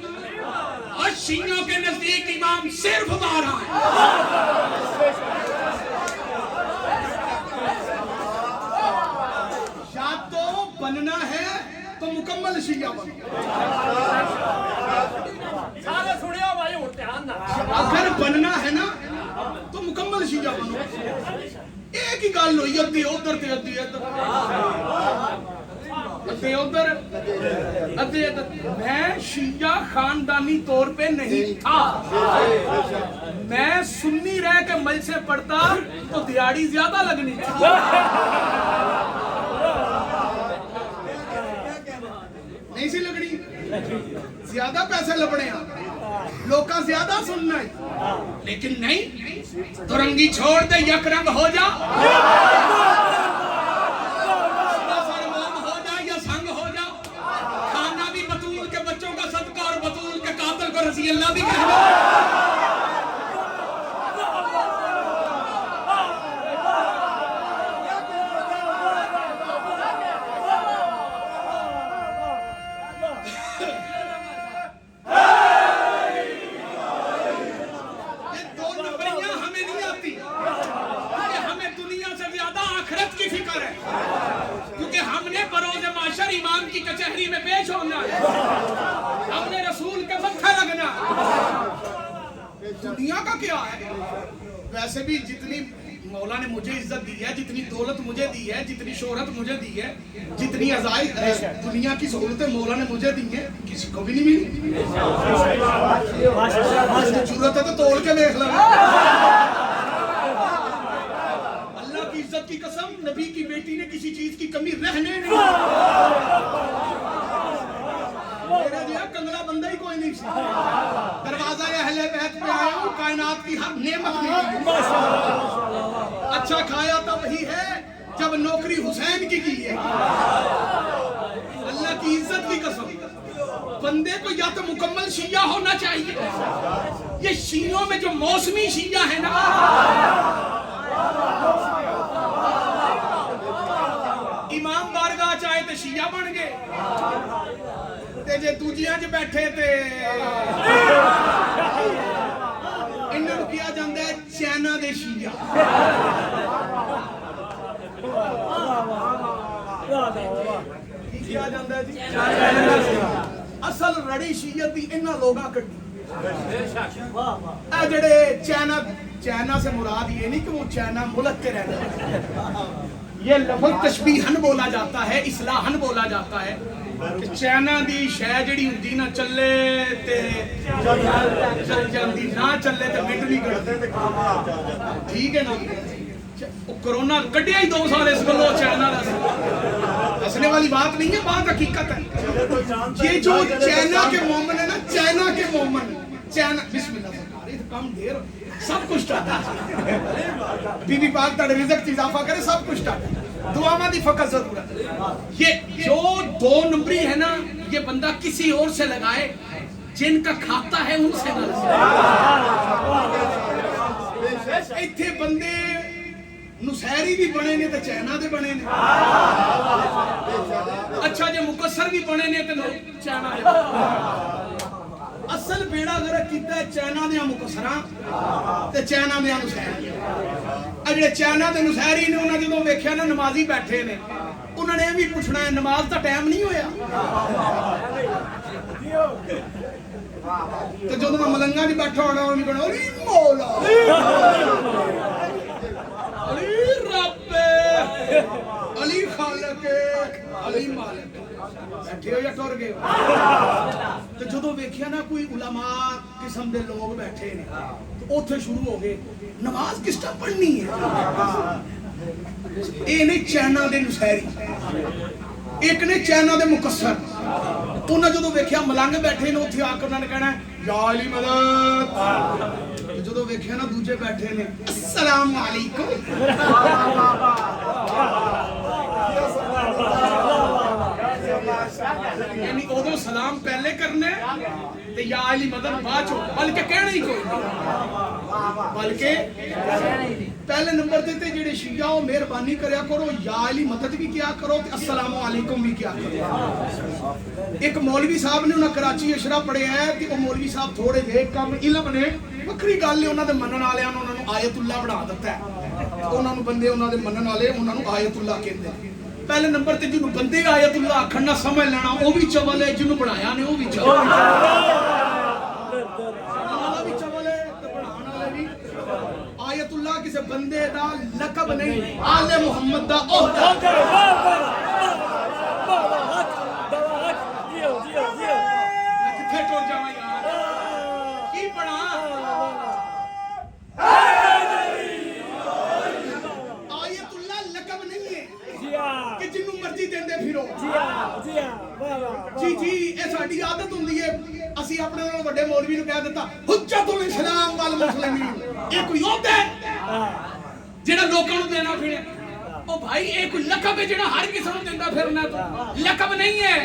और शियों के नजदीक इमाम सिर्फ 12 है। या तो बनना है तो मुकम्मल शिया बनो, सारे सुनियो भाई, ध्यान ना, अगर बनना है ना तो मुकम्मल शिया बनो। एक ही गल हुई, अद्धी उधर ते अद्धी इधर, अद्धी उधर अद्धी इधर। मैं शिया खानदानी तौर पे नहीं था, मैं सुन्नी रह के मल से पढ़ता तो दिहाड़ी ज्यादा लगनी थी। नहीं सी लगनी, ज्यादा पैसे लबने, लोग ज्यादा सुनना है, लेकिन नहीं, तुरंगी छोड़ दे, यकरंग हो जा, हो जा या संग हो जा, खाना भी बतूल के बच्चों का सदका और बतूल के कातिल को रज़ी अल्लाह भी कह दो। इमाम की कचहरी में पेश होना है, हमने रसूल के मत्थे लगना। दुनिया का क्या है? वैसे भी जितनी मौला ने मुझे इज्जत दी है, जितनी दौलत मुझे दी है, जितनी शोहरत मुझे दी है, जितनी अजाई दुनिया की सहूलतें मौला ने मुझे दी है, किसी को भी नहीं मिली। जरूरत है तो तोड़ के देख लेना। अल्लाह की इज्जत की कसम, नबी की बेटी ने किसी चीज की कमी रहने नहीं। मेरा जो कंगला बंदा ही कोई नहीं, दरवाजा अहले बैत पे आया हूँ, कायनात की हर नेमत मिली। अच्छा खाया तब ही है जब नौकरी हुसैन की है। अल्लाह की इज्जत की कसम, बंदे को या तो मुकम्मल शिया होना चाहिए, ये शियों में जो मौसमी शिया है ना, इमाम बारगाह चाहे तो शिया बन गए, जे दूजियां च बैठे ते इन्हों किया जाता है चाइना दे शिया। ਕੀ ਕਿਹਾ ਜਾਂਦਾ ਹੈ ਜੀ? ਅਸਲ ਰੜੀ ਸ਼ੀਅਤ ਦੀ ਇਹਨਾਂ ਲੋਕਾਂ ਕੱਢੀ। ਜਿਹੜੇ चाइना से मुराद ये नहीं कि वो चाइना मुल्क के रहने वाले, ये लफ्ज़ तशबीहन बोला जाता है, इस्लाहन बोला जाता है कि चाइना दी शै जिहड़ी हुंदी ना चले ते चल जांदी, ना चले ते मिंट नहीं कटदे। ठीक है ना? कोरोना कटिया ही 2 साल इस गलो चाइना का, हंसने वाली बात नहीं है, बात हकीकत है। ये जो चाइना के मोमन है ना, चाइना के मोमन, चाइना बिस्मिल्लाह सरकार, ये कम ढेर सब कुछ स्टार्ट है। बीबी पाक दा रिज़्क च इजाफा करे, सब कुछ स्टार्ट है। दुआवां दी फकत जरूरत है। ये जो 2 नंबरी है ना, ये बंदा किसी और से लगाए, जिनका खाता है उनसे ना लगाए। इत्थे बंदे नुसैरी भी बने ने ते चाइना दे बने ने। अच्छा जे मुकस्सर भी बने ने ते चाइना दे। असल बेड़ा गर्क कीता है चाइना दे मुकस्सरां ते चाइना दे नुसैरी। आ जेड़े चाइना दे नुसैरी ने, उन्हां जदों वेखिया ना नमाजी बैठे ने, उन्होंने ये भी पूछना है नमाज दा टाइम नहीं होया। तो जदों मैं मलंगा च बैठा होना, उन्होंने कहना अली मौला अली रब अली खालिक अली मालिक, बैठे हो या टुर गए? तो जदों वेखिया ना कोई उलमा किस्म दे लोग बैठे ने, तो उत्थे शुरू हो गए नमाज किस टाइम पढ़नी है। ये ने चाइना दे नुसैरी, एक ने चाइना दे मुकस्सर। उन्हें जदों वेखिया मलंग बैठे ने, उत्थे आकर उन्होंने कहना या अली मदद। जदों वेखिया ना दूजे बैठे ने, अस्सलाम वालेकुम, यानी उदों सलाम पहले करने ते या अली मदद बाद चो, बल्कि कहना ही कोई नहीं, बल्कि पहले नंबर ते जेड़े शिया हो मेहरबानी करया करो, या अली मदद भी किया करो ते अस्सलाम वालेकुम भी किया करो। एक मौलवी साहब ने उन्हें कराची अशरा पढ़िया है, ते वो मौलवी साहब थोड़े जे कम इलम ने, वक्री गल है, उन्होंने मनन वालियां ने उन्होंने आयतुल्ला बना दिता है। उन्होंने बंदे उन्होंने मनन वाले उन्होंने आयतुल्ला कहते हैं। पहले नंबर ते जिन्होंने बंदे आयतुल्ला आखण ना समझ लेना, वो भी चवल है, जिन्होंने बनाया ने वो भी चवल है, आयतुल्ला किसी बंदे दा लकब नहीं, आले मोहम्मद दा ओहदा। किथे टुर जावां यार, की बना आयतुल्ला लकब नहीं है कि जिन्नू मर्जी देंदे फिरो। जी जी, ये साडी आदत हुंदी है, असी अपने नालों वड्डे मौलवी नूं कह दित्ता हुज्जतुल इस्लाम वल मुस्लिमीन। ये कोई ओहदा है जेड़ा लोकां नूं देना फिरे? ओ भाई ये कोई लकब है जेड़ा हर किसी नूं दिंदा फिरना, तो लकब नहीं है।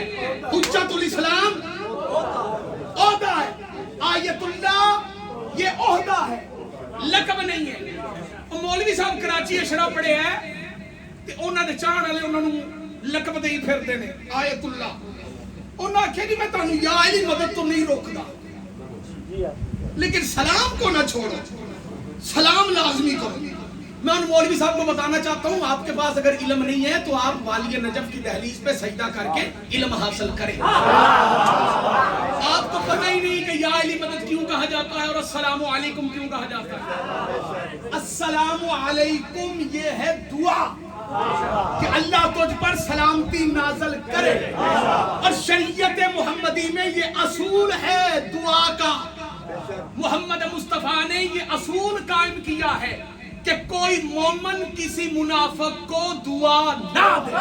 हुज्जतुल इस्लाम ओहदा है, आयतुल्ला ये ओहदा है, लकब नहीं है। ओ मौलवी साहब कराची अशरा पढ़े है ते उन्हां दे चाहण वाले उन्हां नूं लकब देई फिरदे ने आयतुल्ला। उन्होंने आख्या जी मैं तुहानू या अली मदद तो नहीं रोकदा, लेकिन सलाम को ना छोड़ो, सलाम लाजमी करो। मैं उन मौलवी साहब को बताना चाहता हूँ, आपके पास अगर इल्म नहीं है तो आप वालिय नजफ की दहलीज पे सजदा करके इल्म हासिल करें। आपको पता ही नहीं कि या अली मदद क्यों कहा जाता है और अस्सलामु अलैकुम क्यों कहा जाता है। अस्सलामु अलैकुम ये है दुआ कि अल्लाह तुझ पर सलामती नाज़िल करे, और शरीयत मुहम्मदी में ये असूल है दुआ का। मोहम्मद मुस्तफा ने ये असूल कायम किया है कि कोई मोमन किसी मुनाफिक को दुआ ना दे।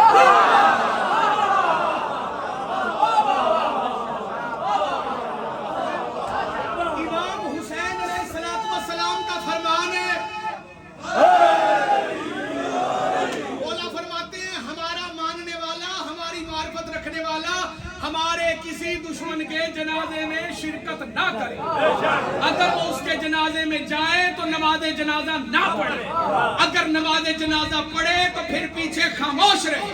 इमाम हुसैन अलैहिस्सलाम का फरमान है, हमारे किसी दुश्मन के जनाजे में शिरकत ना करे। अगर वो उसके जनाजे में जाए तो नमाज़े जनाजा ना पढ़े, अगर नमाज़े जनाजा पढ़े तो फिर पीछे खामोश रहे,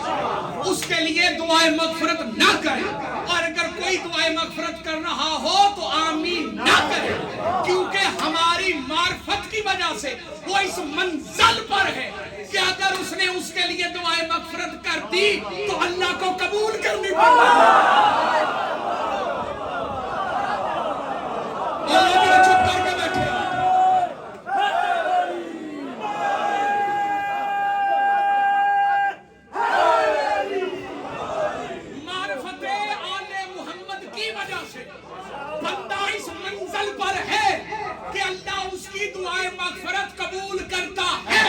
उसके लिए दुआए मगफरत ना करे, और अगर कोई दुआए मगफरत कर रहा हो तो आमीन ना करे, क्योंकि हमारी मार्फत की वजह से वो इस मंजिल पर है कि अगर उसने उसके लिए दुआए मगफरत कर दी तो अल्लाह को कबूल करनी पड़ेगी। चुप करके बैठे मारफते आले मुहम्मद की वजह से बंदा इस मंजिल पर है कि अल्लाह उसकी दुआएं मगफरत कबूल करता है।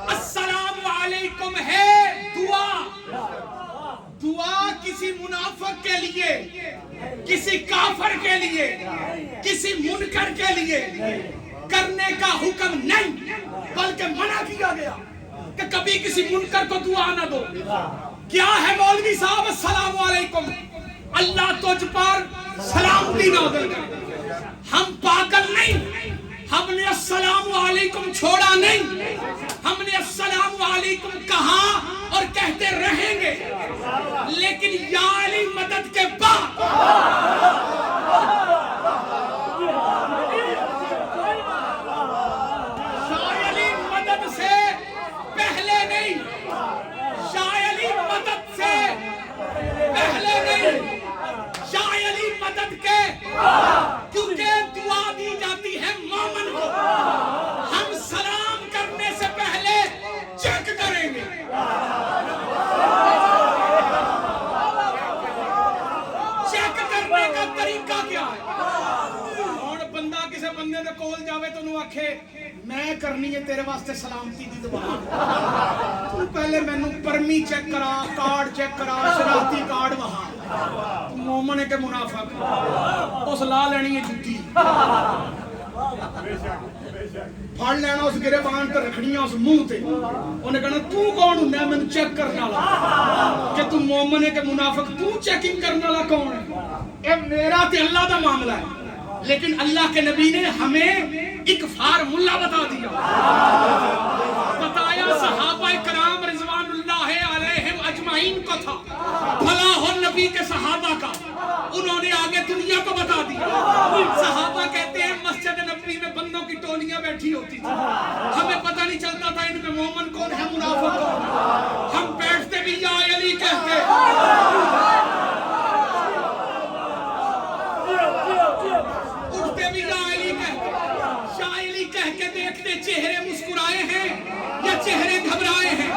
अस्सलामु अलैकुम है दुआ। दुआ किसी मुनाफिक के लिए, किसी काफिर के लिए, किसी मुनकर के लिए करने का हुक्म नहीं, बल्कि मना किया गया कि कभी किसी मुनकर को दुआ ना दो। क्या है मौलवी साहब, अस्सलामु अलैकुम, अल्लाह तुझ पर सलामती नाज़िल करे। हम पागल नहीं, हमने अस्सलामु अलैकुम छोड़ा नहीं, हमने अस्सलामु अलैकुम कहा और कहते रहेंगे, लेकिन या अली मदद के बाद शाह अली मदद से पहले नहीं, शाह अली मदद से पहले नहीं, शाह अली मदद के, क्योंकि दुआ दी जाती है मोमिन को। हम सलाम करने से पहले चेक करेंगे। चेक करने का तरीका क्या है? और बंदा किसी बंदे दे कोल जावे तो उन्हें आखे मैं करनी है तेरे वास्ते सलामती दी दुआ, तू पहले मैनू परमी चेक करा, कार्ड चेक करा, शरारती कार्ड वहां। तू मोमन है के मुनाफिक, उस ला लेनी है जुत्ती, फड़ लेना उस गिरेबान ते रखनी उस मुंह ते, उन्हें कहना तू कौन हुंदा मैनू चेक करने वाला, कि तू मोमन है के मुनाफिक, तू चेकिंग करने वाला कौन है? ये मेरा ते अल्लाह दा मामला है। लेकिन अल्लाह के नबी ने हमें एक फार्मूला बता दिया, बताया सहाबा कराम रिजवानुल्लाह अलैहिम अजमाइन को था, भला हो नबी के सहाबा का, उन्होंने आगे दुनिया को बता दिया। सहाबा कहते हैं मस्जिद नबवी में बंदों की टोलियां बैठी होती थी, हमें पता नहीं चलता था इनमें मोमन कौन है मुनाफिक कौन। हम बैठते भी या अली कहते, उठते भी या अली कहते, शाह अली कह के देखते चेहरे मुस्कुराए हैं या चेहरे घबराए हैं।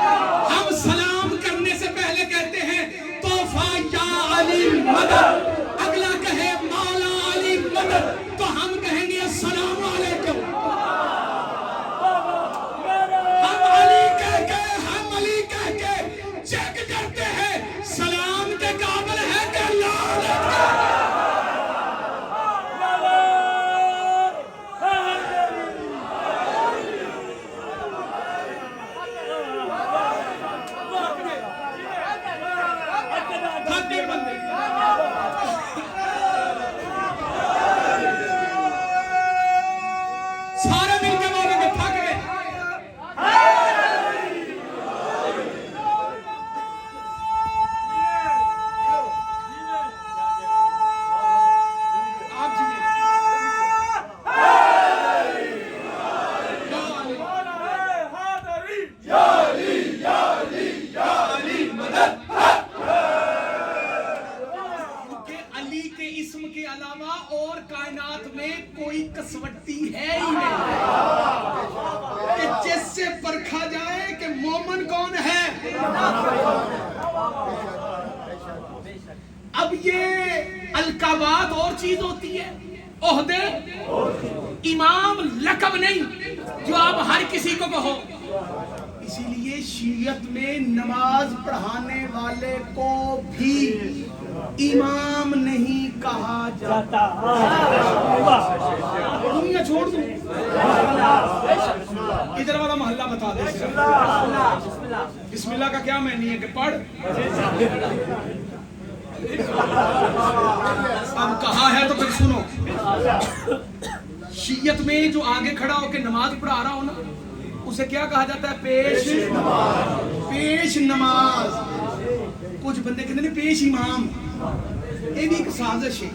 हम सलाम करने से पहले कहते हैं तोहफा या अली मदद, अगला कहे मौला अली मदद, तो हम कहेंगे अस्सलामु अलैकुम। हम अली कह के चेक करते हैं सलाम के काबिल है कि अल्लाह। सारे मिलकर बोलेंगे थक गए। आप जी अली के इस्म के अलावा और कायनात में कोई कसवट्टी है ही नहीं कि जिससे परखा जाए कि मोमन कौन है। अब ये अलकाबात और चीज होती है, ओहदे इमाम लकब नहीं जो आप हर किसी को कहो। इसीलिए शीयत में नमाज पढ़ाने वाले को भी इमाम नहीं कहा जाता। दुनिया छोड़ दूं, इधर वाला मोहल्ला बता दे बिस्मिल्लाह का क्या मायने है कि पढ़। अब कहा है तो फिर सुनो, शीयत में जो आगे खड़ा होकर नमाज पढ़ा रहा हो ना, उसे क्या कहा जाता है? पेश नमाज। कुछ बंदे कहते हैं पेश इमाम, ये भी एक साजिश है।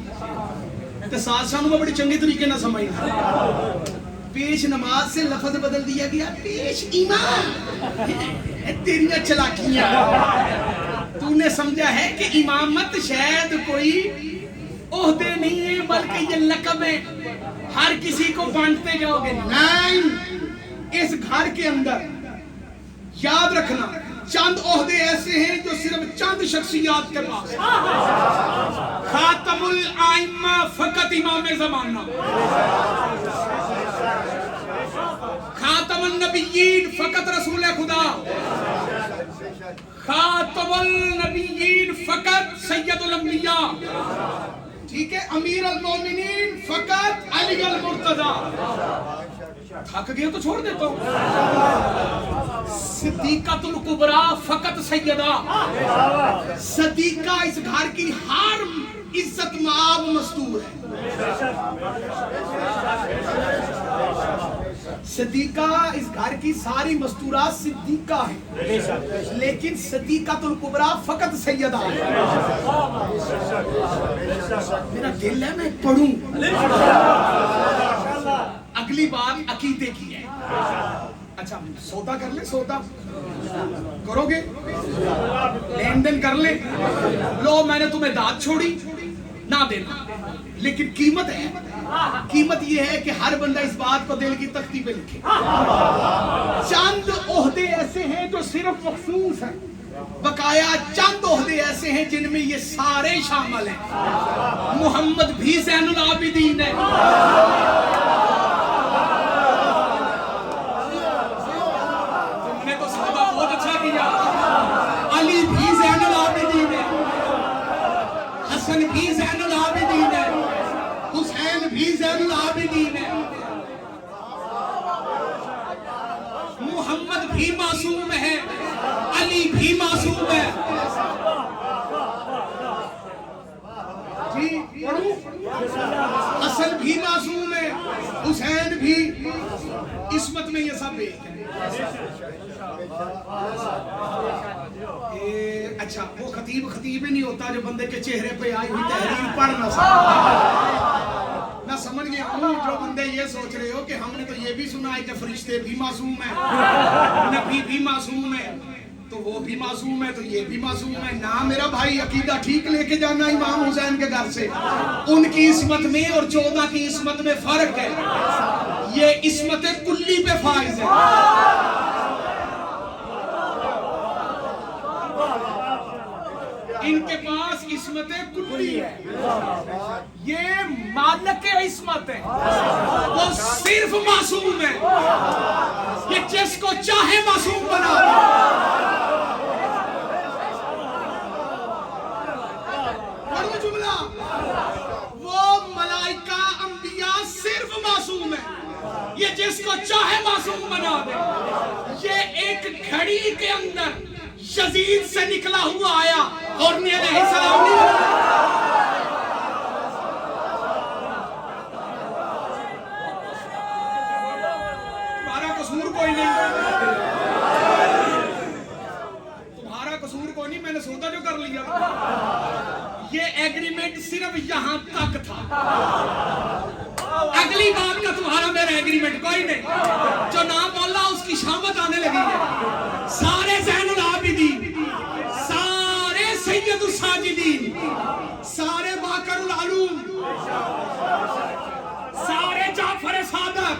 ते साजिशां नूं बड़ी चंगे तरीके नाल समझना। पेश नमाज से लफ्ज बदल दिया गया पेश ईमान। तेरी चलाकियां, तूने समझा है कि इमामत शायद कोई ओहदे नहीं है बल्कि ये लक़ब है, हर किसी को बांटते जाओगे। नहीं, इस घर के अंदर याद रखना चंद ओहदे ऐसे हैं जो सिर्फ चंद शख्सियात के पास। खातमुल आइम्मा फकत इमाम ज़माना, खातमुन नबिय्यीन फकत रसूल खुदा, खातमुल नबिय्यीन फकत सय्यदुल अंबिया, ठीक है, अमीर अल मोमिनीन फकत अली अल मुर्तजा। थक गए तो छोड़ देता हूं। सिद्दीक़ातुल कुबरा फकत सैयदा, सदीका इस घर की हर इज्जत माब मस्तूर है। सदीका इस घर की सारी मस्तूरात सिद्दीका है, लेकिन सदीक़ातुल कुबरा फकत सैयदा है। मेरा दिल है मैं पढ़ूं। अगली बात अकीदे की है। अच्छा, सौदा कर ले, सौदा करोगे, लेन देन कर ले। लो मैंने तुम्हें दाद छोड़ी ना देना, लेकिन कीमत है। कीमत यह है कि हर बंदा इस बात को दिल की तख्ती पे लिखे। चंद ओहदे ऐसे हैं जो सिर्फ मखसूस हैं, बकाया चंद ओहदे ऐसे हैं जिनमें ये सारे शामिल हैं। मोहम्मद भी ज़ैनुल आबिदीन है, तुमने तो सौदा बहुत अच्छा किया। अली भी ज़ैनुल आबिदीन है, हसन भी ज़ैनुल आबिदीन है, हुसैन भी ज़ैनुल आबिदीन है, मोहम्मद भी मासूम है, अली भी मासूम है। जी पढ़ूं? हसन भी मासूम है, हुसैन भी, इस्मत में ये सब एक है। अच्छा, वो खतीब खतीब ही नहीं होता जो बंदे के चेहरे पे आई हुई तहरीर पढ़ ना सके। ना समझ गया हूँ जो बंदे ये सोच रहे हो कि हमने तो ये भी सुना है कि फरिश्ते भी मासूम है, नबी भी मासूम है, तो वो भी मासूम है तो ये भी मासूम है। ना मेरा भाई, अकीदा ठीक लेके जाना इमाम हुसैन के घर से। उनकी इस्मत में और 14 की इस्मत में फर्क है। ये इस्मत कुल्ली पे फाइज है। इनके पास इस्मत कुल्ली है, ये मालिक इस्मत है, वो सिर्फ मासूम है, ये जिसको चाहे मासूम बना दे। जुमला, वो मलाइका अंबिया सिर्फ मासूम है, ये जिसको चाहे मासूम बना दे। ये एक घड़ी के अंदर यजीद से निकला हुआ आया और अलैहिस्सलाम नहीं। तुम्हारा कसूर कोई नहीं, तुम्हारा कसूर कोई नहीं, मैंने सौदा जो कर लिया था। ये एग्रीमेंट सिर्फ यहां तक था, अगली बात का तुम्हारा मेरा एग्रीमेंट कोई नहीं। जो नाम बोला उसकी शामत आने लगी है। सारे ज़ैनुल आबिदीन, सारे सैयदुल साजिदीन, सारे बाकरुल आलूम, सारे जाफर सादक,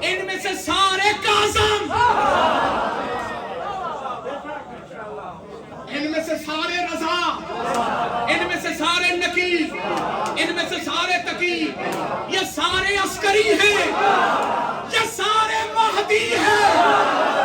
इनमें से सारे काज़म, इनमें से सारे रज़ा, इनमें से सारे नकीर, इनमें से सारे तकी, ये सारे अस्करी हैं, ये सारे महदी हैं।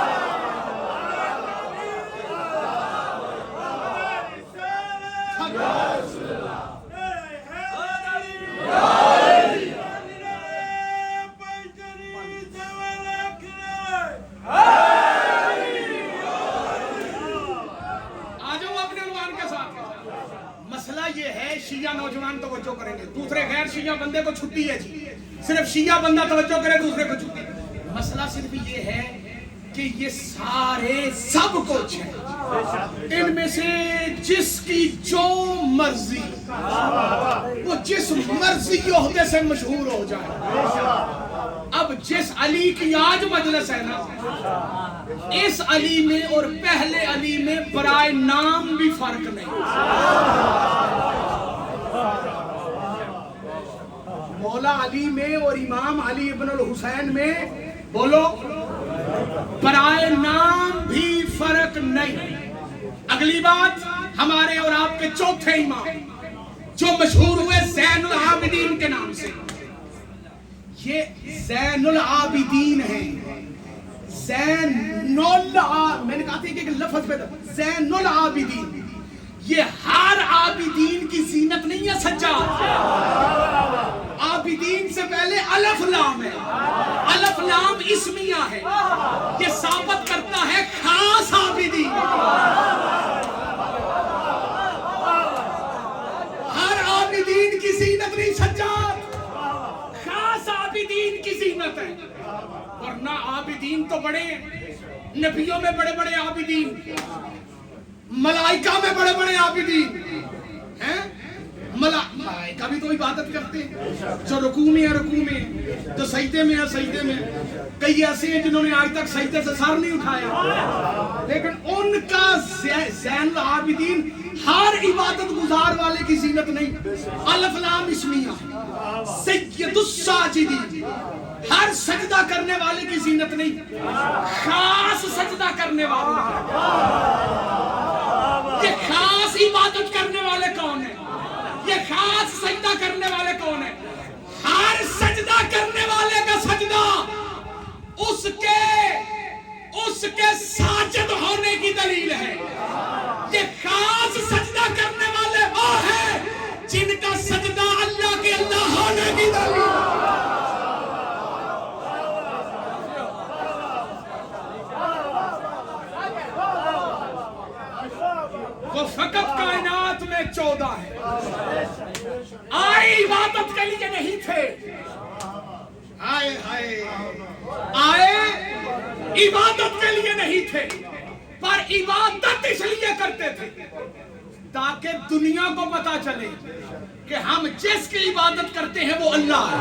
मसला ये है, शिया नौजवान तवज्जो करेंगे, दूसरे गैर शिया बंदे को छुट्टी है जी, सिर्फ शिया बंदा तवज्जो करे, दूसरे को छुट्टी। मसला सिर्फ ये है कि ये सारे सब कुछ है, इनमें से जिसकी जो मर्जी, वो जिस मर्जी ओहदे से मशहूर हो जाए। अब जिस अली की आज मजलिस है ना, इस अली में और पहले अली में बराए नाम भी फर्क नहीं। मौला अली में और इमाम अली इब्न अल हुसैन में बोलो बराए नाम भी फर्क नहीं। अगली बात, हमारे और आपके चौथे इमाम जो मशहूर हुए ज़ैनुल आबिदीन के नाम से, ये ज़ैनुल आबिदीन है। मैंने कहा था कि लफ्ज पे ज़ैनुल आबिदीन, ये हर आबिदीन की जीनत नहीं है सज्जाद। आबिदीन से पहले अलफ लाम है, अलफ लाम इस्मिया है, ये साबित करता है खास आबिदीन। हर आबिदीन की जीनत नहीं सज्जाद, खास आबिदीन की जीनत है। वरना आबिदीन तो बड़े हैं, नबियों में बड़े बड़े आबिदीन, मलाइका में बड़े बड़े आबिदीन हैं। मलाइका भी तो इबादत करते हैं, जो रुकू में है रुकू में, जो सजदे में है सजदे में। कई ऐसे हैं जिन्होंने आज तक सजदे से सर नहीं उठाया, लेकिन उनका ज़ैनुल आबिदीन हर इबादत गुजार वाले की जीनत नहीं। अलफ लाम इस्मिया, सय्यदुस साजिदीन, हर सजदा करने वाले की जीनत नहीं, खास सजदा करने वाले। ये खास इबादत करने वाले कौन है? ये खास सजदा करने वाले कौन है? हर सजदा करने वाले का सजदा उसके साजिद होने की दलील है। ये खास सजदा करने वाले वो है जिनका सजदा अल्लाह के अल्लाह होने की दलील है। वो फकत कायनात में 14 है, आए इबादत के लिए नहीं थे। हाय हाय, आए इबादत के लिए नहीं थे, पर इबादत इसलिए करते थे ताकि दुनिया को पता चले कि हम जिसकी इबादत करते हैं वो अल्लाह है।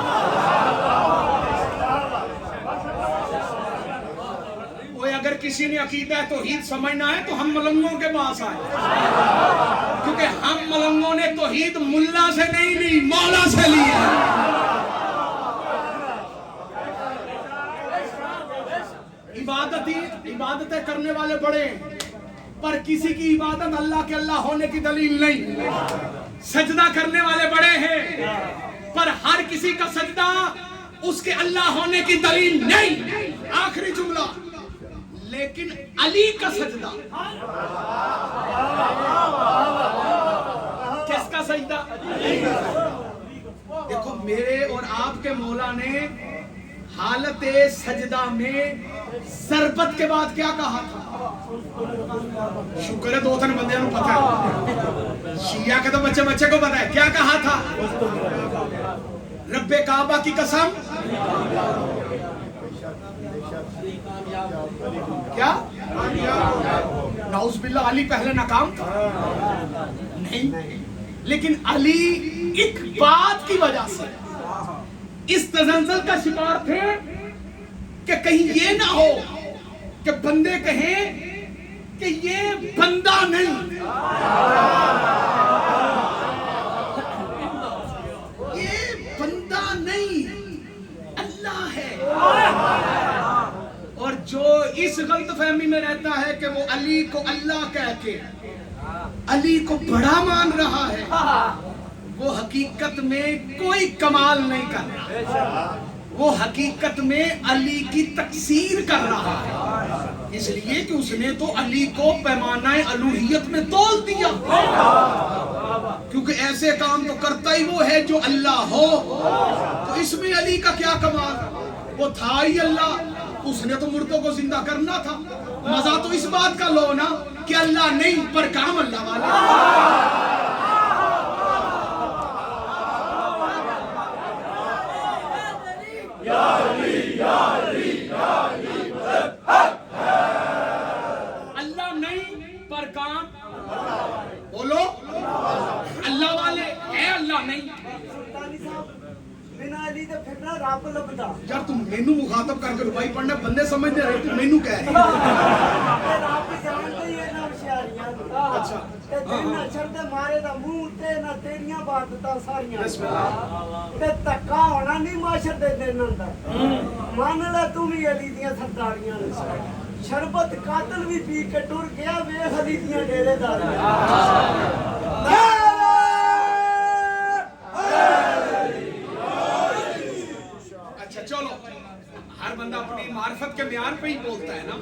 अगर किसी ने अकीदा तौहीद समझना है तो हम मलंगों के पास आए, क्योंकि हम मलंगों ने तौहीद मुल्ला से नहीं ली, मौला से ली है। इबादतें करने वाले बड़े हैं, पर किसी की इबादत अल्लाह के अल्लाह होने की दलील नहीं। सजदा करने वाले बड़े हैं, पर हर किसी का सजदा उसके अल्लाह होने की दलील नहीं। आखिरी जुमला, लेकिन अली का सजदा, किसका सजदा? देखो, मेरे और आपके मौला ने हालत सजदा में सरबत के बाद क्या कहा था? शुक्र है 2-3 बंदे को पता है, शिया के तो बच्चे बच्चे को पता है। क्या कहा था? रब्बे काबा की कसम, क्या नाउज़ बिल्लाह अली पहले नाकाम था? नहीं, लेकिन अली एक बात की वजह से इस तजल्जुल का शिकार थे कि कहीं ये ना हो कि बंदे कहें कि ये बंदा नहीं, ये बंदा नहीं, अल्लाह है। और जो इस गलतफहमी में रहता है कि वो अली को अल्लाह कह के अली को बड़ा मान रहा है, वो हकीकत में कोई कमाल नहीं कर रहा, वो हकीकत में अली की तकसीर कर रहा है। इसलिए कि उसने तो अली को पैमाना अलूहियत में तोल दिया, क्योंकि ऐसे काम तो करता ही वो है जो अल्लाह हो। तो इसमें अली का क्या कमाल? वो था ही अल्लाह, उसने तो मुर्दों को जिंदा करना था। मजा तो इस बात का लो ना कि अल्लाह नहीं पर काम अल्लाह वाला। अल्लाह नहीं पर काम बोलो अल्लाह वाले है, अल्लाह नहीं। सुल्तानी साहब बिना अली दे फिर ना रब लभदा यार तुम मेनू मुखातब करके रुबाई पढ़ना बंदे समझते रहे, तू मेनू कह रही है। ते रब जानदे ही है ना होशियारियां अच्छा ते दिन अक्षर दे मारे दा मुंह ते ना तेरियां बादतां सारियां ते धक्का होना नहीं माशर दे दिन अंदर मान ले तू भी अली दियां सरदारियां ने शरबत कातल भी पी के टुर गया वे अली दियां डेरेदारियां अच्छा चलो, हर बंदा अपनी मार्फत के म्यार पे ही बोलता है ना।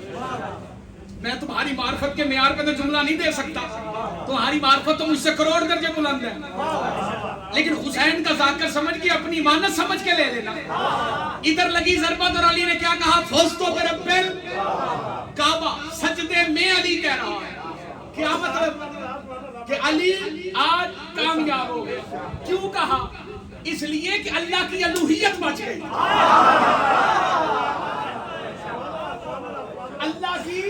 मैं तुम्हारी मार्फत के म्यार पे तो जुमला नहीं दे सकता, तुम्हारी मार्फत तो मुझसे करोड़ दर्जे बुलंद है। लेकिन हुसैन का जाकर समझ के अपनी मानत समझ के ले लेना। इधर लगी ज़रबत और अली ने क्या कहा, फौस्तो पे रब्बिल काबा, सजदे में अली कह रहा है। क्या मतलब कि अली आज कामयाब हो गए। क्यों कहा? इसलिए कि अल्लाह की अलूहियत बच गई। अल्लाह की,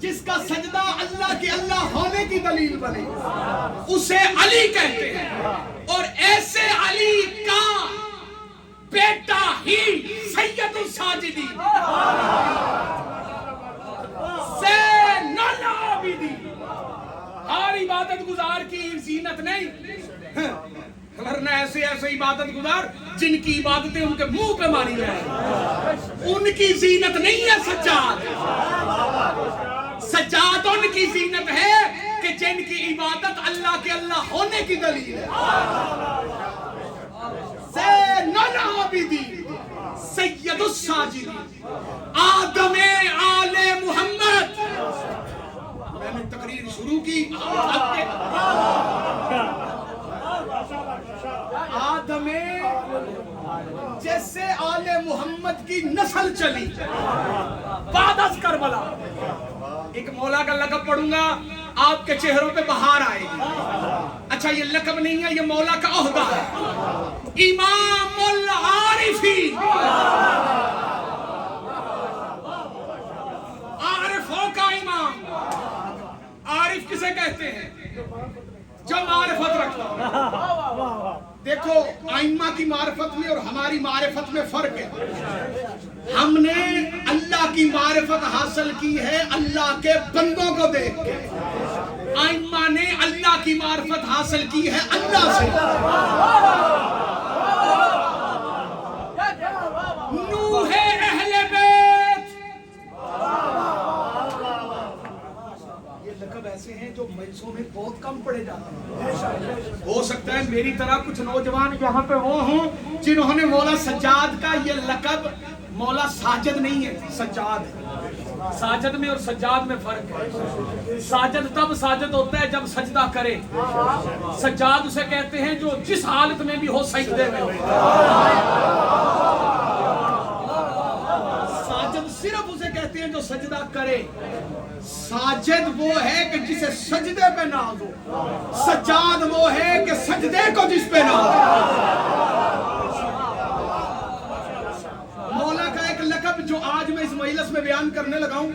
जिसका सजदा अल्लाह के अल्लाह होने की दलील बने, उसे अली कहते हैं। और ऐसे अली का बेटा ही सैयदुल साजिदी, ज़ैनुल आबिदी, हर इबादत गुजार की जीनत नहीं, वरना ऐसे ऐसे इबादत गुजार जिनकी इबादतें उनके मुंह पे मारी जाए, उनकी जीनत नहीं है सज्जाद। सज्जाद उनकी जीनत है कि जिनकी इबादत अल्लाह के अल्लाह होने की दलील है। ज़ैनुल आबिदी, सैयदुस साजिदी, आदमे आले मुहम्मद। मैंने तकरीर शुरू की, आदमे जैसे आले मुहम्मद की नस्ल चली बादस करबला। एक मौला का लक़ब पढ़ूंगा, आपके चेहरों पे बहार आएगी। अच्छा ये लक़ब नहीं है, ये मौला का ओहदा है। इमामुल आरिफी, आरिफों का इमाम। आरिफ किसे कहते हैं? जो मारिफत रखता है। देखो आइम्मा की मारिफत में और हमारी मारिफत में फर्क है। हमने अल्लाह की मारिफत हासिल की है अल्लाह के बंदों को देख के। आइम्मा ने अल्लाह की मारिफत हासिल की है अल्लाह से। नूहे अहले बैत, ये लक़ब ऐसे हैं जो मजलिसों में बहुत कम पढ़े जाते हैं। हो सकता है मेरी तरह कुछ नौजवान यहाँ पे वो हों जिन्होंने मौला सज्जाद का ये लक़ब, मौला साजिद नहीं है, सज्जाद है। साजिद में और सज्जाद में फर्क है। साजिद तब साजिद होता है जब सजदा करे। सज्जाद उसे कहते हैं जो जिस हालत में भी हो सजदे में हो। साजिद सिर्फ उसे कहते हैं जो सजदा करे। साजिद वो है कि जिसे सजदे पे नाज हो। सज्जाद वो है कि सजदे को जिस पे नाज हो। मौला का एक लक़ब जो आज मैं इस मजलिस में बयान करने लगा हूं,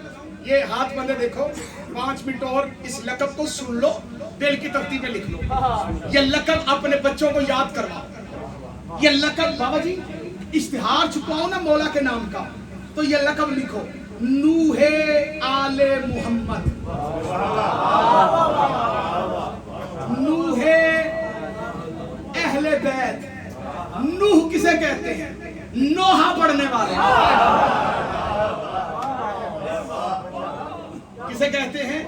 ये हाथ बंदे देखो, 5 मिनट और इस लक़ब को सुन लो, दिल की तरतीब में लिख लो। ये लक़ब अपने बच्चों को याद करवाओ। ये लक़ब बाबा जी इश्तिहार छुपाओ ना मौला के नाम का, तो ये लक़ब लिखो, नूहे आले मुहम्मद। नूहे अहले बैत। नूह किसे कहते हैं? नोहा पढ़ने वाले। किसे कहते हैं?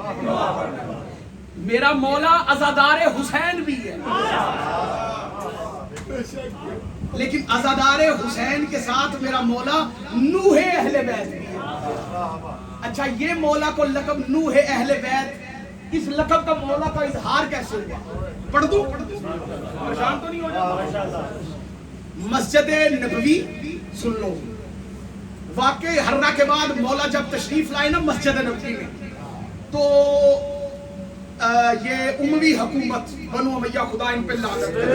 मेरा मौला अज़ादारे हुसैन भी है, लेकिन अज़ादारे हुसैन के साथ मेरा मौला नूहे अहले बैत भी है। अच्छा ये मौला को लक़ब नूहे अहले बैत, इस लक़ब का मौला का इजहार कैसे हुआ? पढ़ दूं? परेशान तो नहीं हो जाता? मस्जिद नबवी सुन लो। वाकई हर्रा के बाद मौला जब तशरीफ लाए ना मस्जिद नबवी में, तो ये उमवी हुकूमत बनु उमैया, खुदा इन पे लानत करे।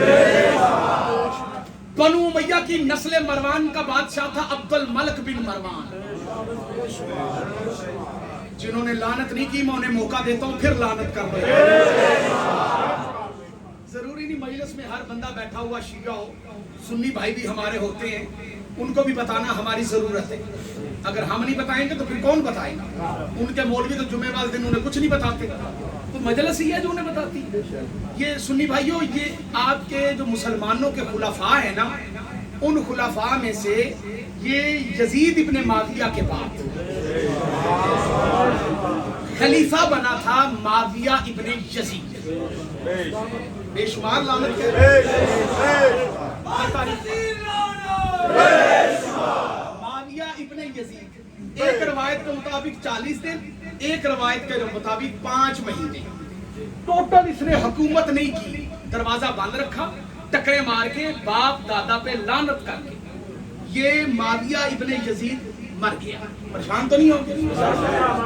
बनु उमैया की नस्ल मरवान का बादशाह था अब्दुल मलिक बिन मरवान। जिन्होंने लानत नहीं की मैं उन्हें मौका देता हूँ फिर लानत कर रहे। जरूरी नहीं मजलिस में हर बंदा बैठा हुआ शिया हो, सुन्नी भाई भी हमारे होते हैं, उनको भी बताना हमारी जरूरत है। अगर हम नहीं बताएंगे तो फिर कौन बताएगा? उनके मौलवी तो जुम्मे वाले दिन उन्हें कुछ नहीं बताते, तो मजलिस ही है जो उन्हें बताती। ये सुन्नी भाइयों, ये आपके जो मुसलमानों के खुलाफा है ना, उन खुलाफा में से ये यजीद इब्ने माविया के बाद खलीफा बना था माविया इब्ने यजीद। बेशुमार लानत के माविया इब्ने यजीद। एक रवायत के मुताबिक 40 दिन, एक रवायत के मुताबिक 5 महीने टोटल इसने हुकूमत नहीं की। दरवाजा बंद रखा, टकरे मार के बाप दादा पे लानत करके ये माविया इब्ने यजीद मर गया। परेशान तो नहीं हो गए?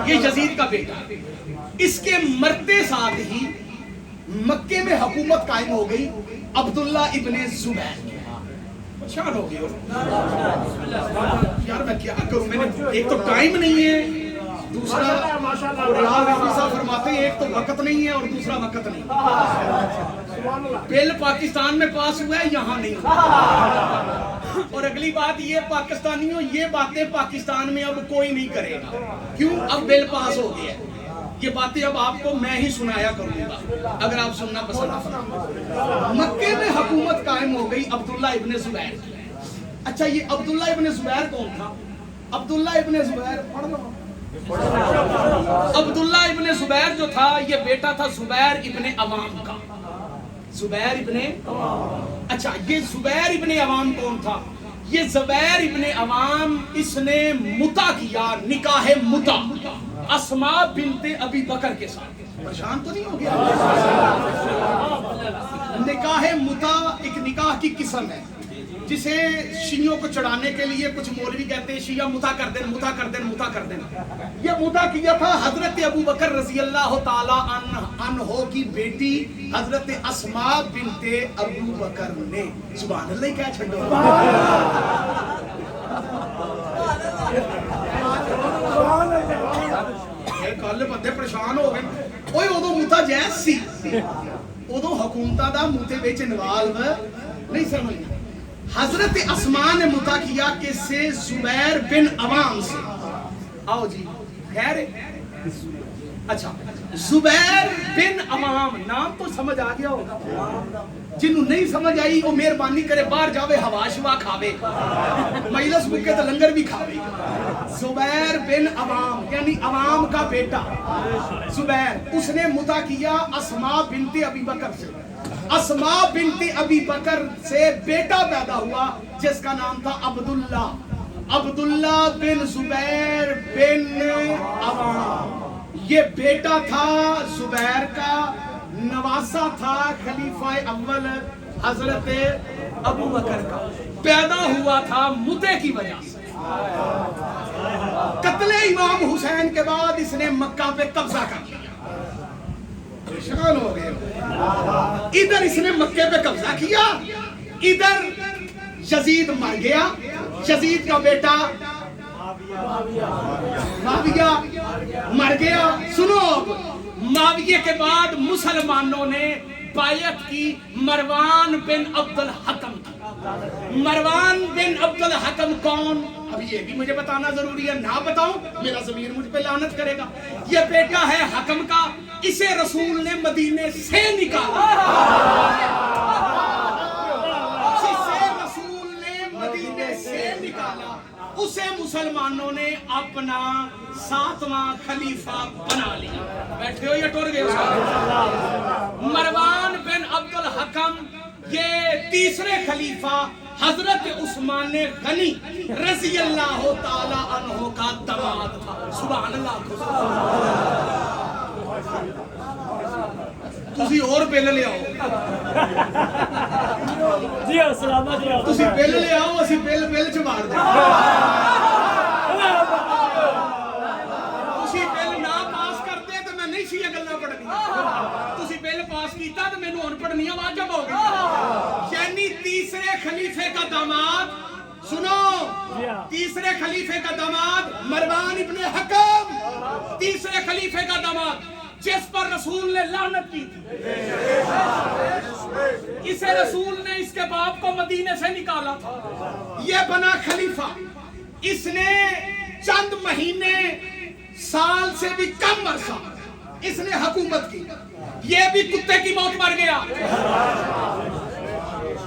ये यजीद का बेटा। इसके मरते साथ ही मक्के में हुकूमत कायम हो गई अब्दुल्ला इब्ने जुबैर। परेशान हो गए यार, मैं क्या करूं? मैंने एक तो टाइम नहीं है, दूसरा फरमाते हैं एक तो वक्त नहीं है और दूसरा वक्त नहीं। बिल पाकिस्तान में पास हुआ है, यहाँ नहीं हुआ। और अगली बात ये, पाकिस्तानियों ये बातें पाकिस्तान में अब कोई नहीं करेगा। क्यों? अब बिल पास हो गया है। ये बातें अब आपको मैं ही सुनाया करूंगा अगर आप सुनना पसंद करें। मक्के में हुकूमत कायम हो गई अब्दुल्ला इब्ने जुबैर। अच्छा, ये अब्दुल्ला इब्ने जुबैर कौन था? अब्दुल्ला इब्ने जुबैर पढ़ लो। अब्दुल्ला इब्ने जुबैर जो था, ये बेटा था जुबैर इब्ने अवाम का। जुबैर इब्ने, अच्छा ये जुबैर इब्ने अवाम कौन था? ये जुबैर इब्ने अवाम, इसने मुता किया, निकाह मुता अस्मा बिनते अबी बकर के साथ। परेशान तो नहीं हो गया? निकाह मुता एक निकाह की किस्म है जिसे शियों को चढ़ाने के लिए कुछ मौलवी कहते हैं शिया मुता कर दें, मुता कर दें, मुता कर दें। ये मुता किया था हजरत अबू बकर रजी अल्लाह ताला अन्हो की बेटी हजरत अस्मा बिनते अबू बकर ने। सुभान अल्लाह, क्या छंडो। कल बंदे परेशान हो गए। ओए उदों मुता जैज सी, उदों हुकूमतां दा मुते विच इन्वॉल्व नहीं समझना। हजरत अस्मा ने मुता किया किससे? जुबैर बिन अवाम से। आओ जी, खैर अच्छा, जुबैर बिन अवाम नाम तो समझ आ गया होगा। जिन्हों नहीं समझ आई वो मेहरबानी करे बाहर जावे, हवा शवा खावे, मजलिस मुके तो लंगर भी खावे। जुबैर बिन अवाम यानी अवाम का बेटा जुबैर, उसने मुता किया अस्मा बिनते अबी बकर से। अस्मा बिनते अबी बकर से बेटा पैदा हुआ जिसका नाम था अब्दुल्ला। अब्दुल्ला बिन जुबैर बिन अवाम, ये बेटा था जुबैर का, नवासा था खलीफा अव्वल हजरत अबू बकर का। पैदा हुआ था मुते की वजह से। कत्ले इमाम हुसैन के बाद इसने मक्का पे कब्जा कर लिया। परेशान हो गए। इधर इसने मक्के पे कब्जा किया, इधर यजीद मर गया। यजीद का बेटा माविया मर गया। सुनो, माविया के बाद मुसलमानों ने बायत की मरवान बिन अब्दुल हकम। मरवान बिन अब्दुल हकम कौन? अब ये भी मुझे बताना जरूरी है, ना बताऊं मेरा ज़मीर मुझ पे लानत करेगा। ये बेटा है हकम का, इसे रसूल ने मदीने से निकाला। जिसे रसूल ने मदीने से निकाला उसे मुसलमानों ने अपना 7वां खलीफा बना लिया। बैठे हो या टुर गए? मरवान बिन अब्दुल हकम ये तीसरे खलीफा हजरत उस्मान गनी रज़ी अल्लाह ताला अन्हो का दामाद था। सुभान अल्लाह। तुसी और बिल ले आओ जी, सलामत जी। तुसी बिल ले आओ, ਅਸੀਂ बिल ਚ ਮਾਰ ਦੇ। ਤੁਸੀਂ ਬਿਲ ਨਾ ਪਾਸ ਕਰਦੇ ਤੇ ਮੈਂ ਨਹੀਂ ਸੀ ਇਹ ਗੱਲਾਂ ਪੜਨੀਆਂ। ਤੁਸੀਂ ਬਿਲ ਪਾਸ ਕੀਤਾ ਤੇ ਮੈਨੂੰ ਹੁਣ ਪੜਨੀਆਂ ਵਾਜਬ ਹੋ ਗਈ। यानी तीसरे खलीफे का दामाद, सुनो, तीसरे खलीफे का दामाद मरवान इब्ने हकम तीसरे खलीफे का दामाद, जिस पर रसूल ने लानत की थी। इसे रसूल ने इसके बाप को मदीने से निकाला था। ये बना खलीफा। इसने चंद महीने, साल से भी कम अरसा इसने हुकूमत की। ये भी कुत्ते की मौत मर गया।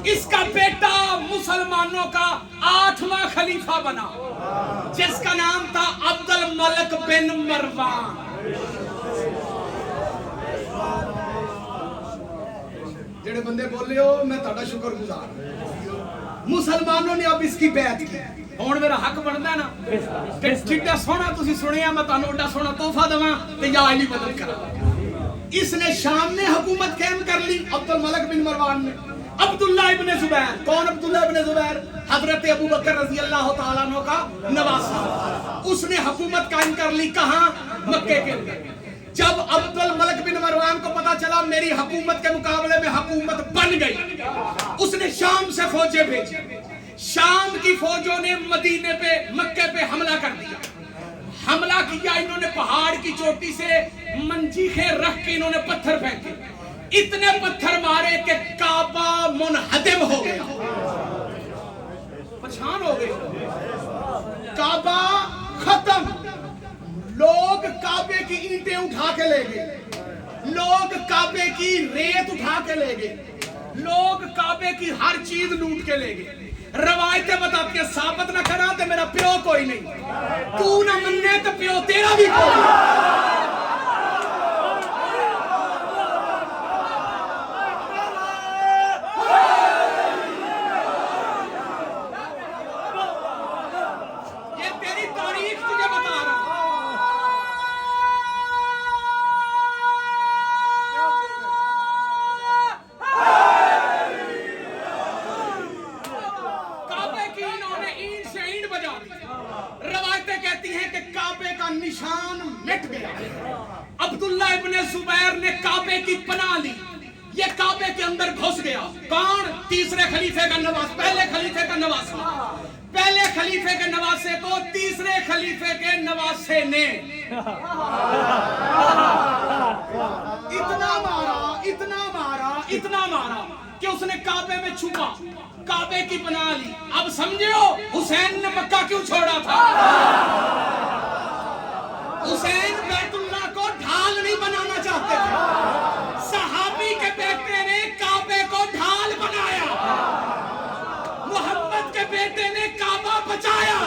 इसका बेटा मुसलमानों का 8वां खलीफा बना, जिसका नाम था अब्दुल मलिक बिन मरवान। जेड़े बंदे बोले हो मैं ताड़ा शुक्रगुजार। मुसलमानों ने अब इसकी बैत की। हुण मेरा हक बनदा ना कि जिड्डा सोहना तुसी सुनिया मैं तानू ओडा सोहना तोहफा देवां ते या अली मदद करा। इसने शाम में हुकूमत कायम कर ली अब्दुल मलिक बिन मरवान ने। अब्दुल्ला इब्ने जुबैर, कौन अब्दुल्ला इब्ने जुबैर? हजरत अबू बकर रजी अल्लाह तआला अन्हु का नवासा। उसने हुकूमत कायम कर ली। कहां? मक्के के अंदर। जब अब्दुल मलिक बिन मरवान को पता चला मेरी हुकूमत के मुकाबले में हुकूमत बन गई, उसने शाम से फौजें भेजी। शाम की फौजों ने मदीने पे, मक्के पे हमला कर दिया। हमला किया इन्होंने, पहाड़ की चोटी से मंजीखे रख के इन्होंने पत्थर फेंके। इतने पत्थर मारे कि काबा मुनहदिम हो गया, परेशान हो गए। काबा खत्म। लोग काबे की ईंटें उठा के ले गए, लोग काबे की रेत उठा के ले गए, लोग काबे की हर चीज लूट के ले गए। रवायतें बताती है साबित ना करा तो मेरा प्यो कोई नहीं, तू ना मन्ने तो प्यो तेरा भी कोई नहीं। ये तेरी तारीख तुझे बता रहा हूं। रवायतें कहती हैं कि काबे का निशान मिट गया। अब्दुल्ला इब्ने जुबैर ने काबे की पनाह ली। ये काबे के अंदर घुस गया। कौन? तीसरे खलीफे का नवास, पहले खलीफे का नवासा। पहले खलीफे के नवासे को तीसरे खलीफे के नवासे ने इतना मारा, इतना मारा, इतना मारा कि उसने काबे में छुपा, काबे की पनाह ली। अब समझो हुसैन ने मक्का क्यों छोड़ा था। हुसैन बैतुल्लाह को ढाल नहीं बनाना चाहते थे। सहाबी के बेटे ने काबे को ढाल बनाया, मोहम्मद के बेटे ने काबा बचाया।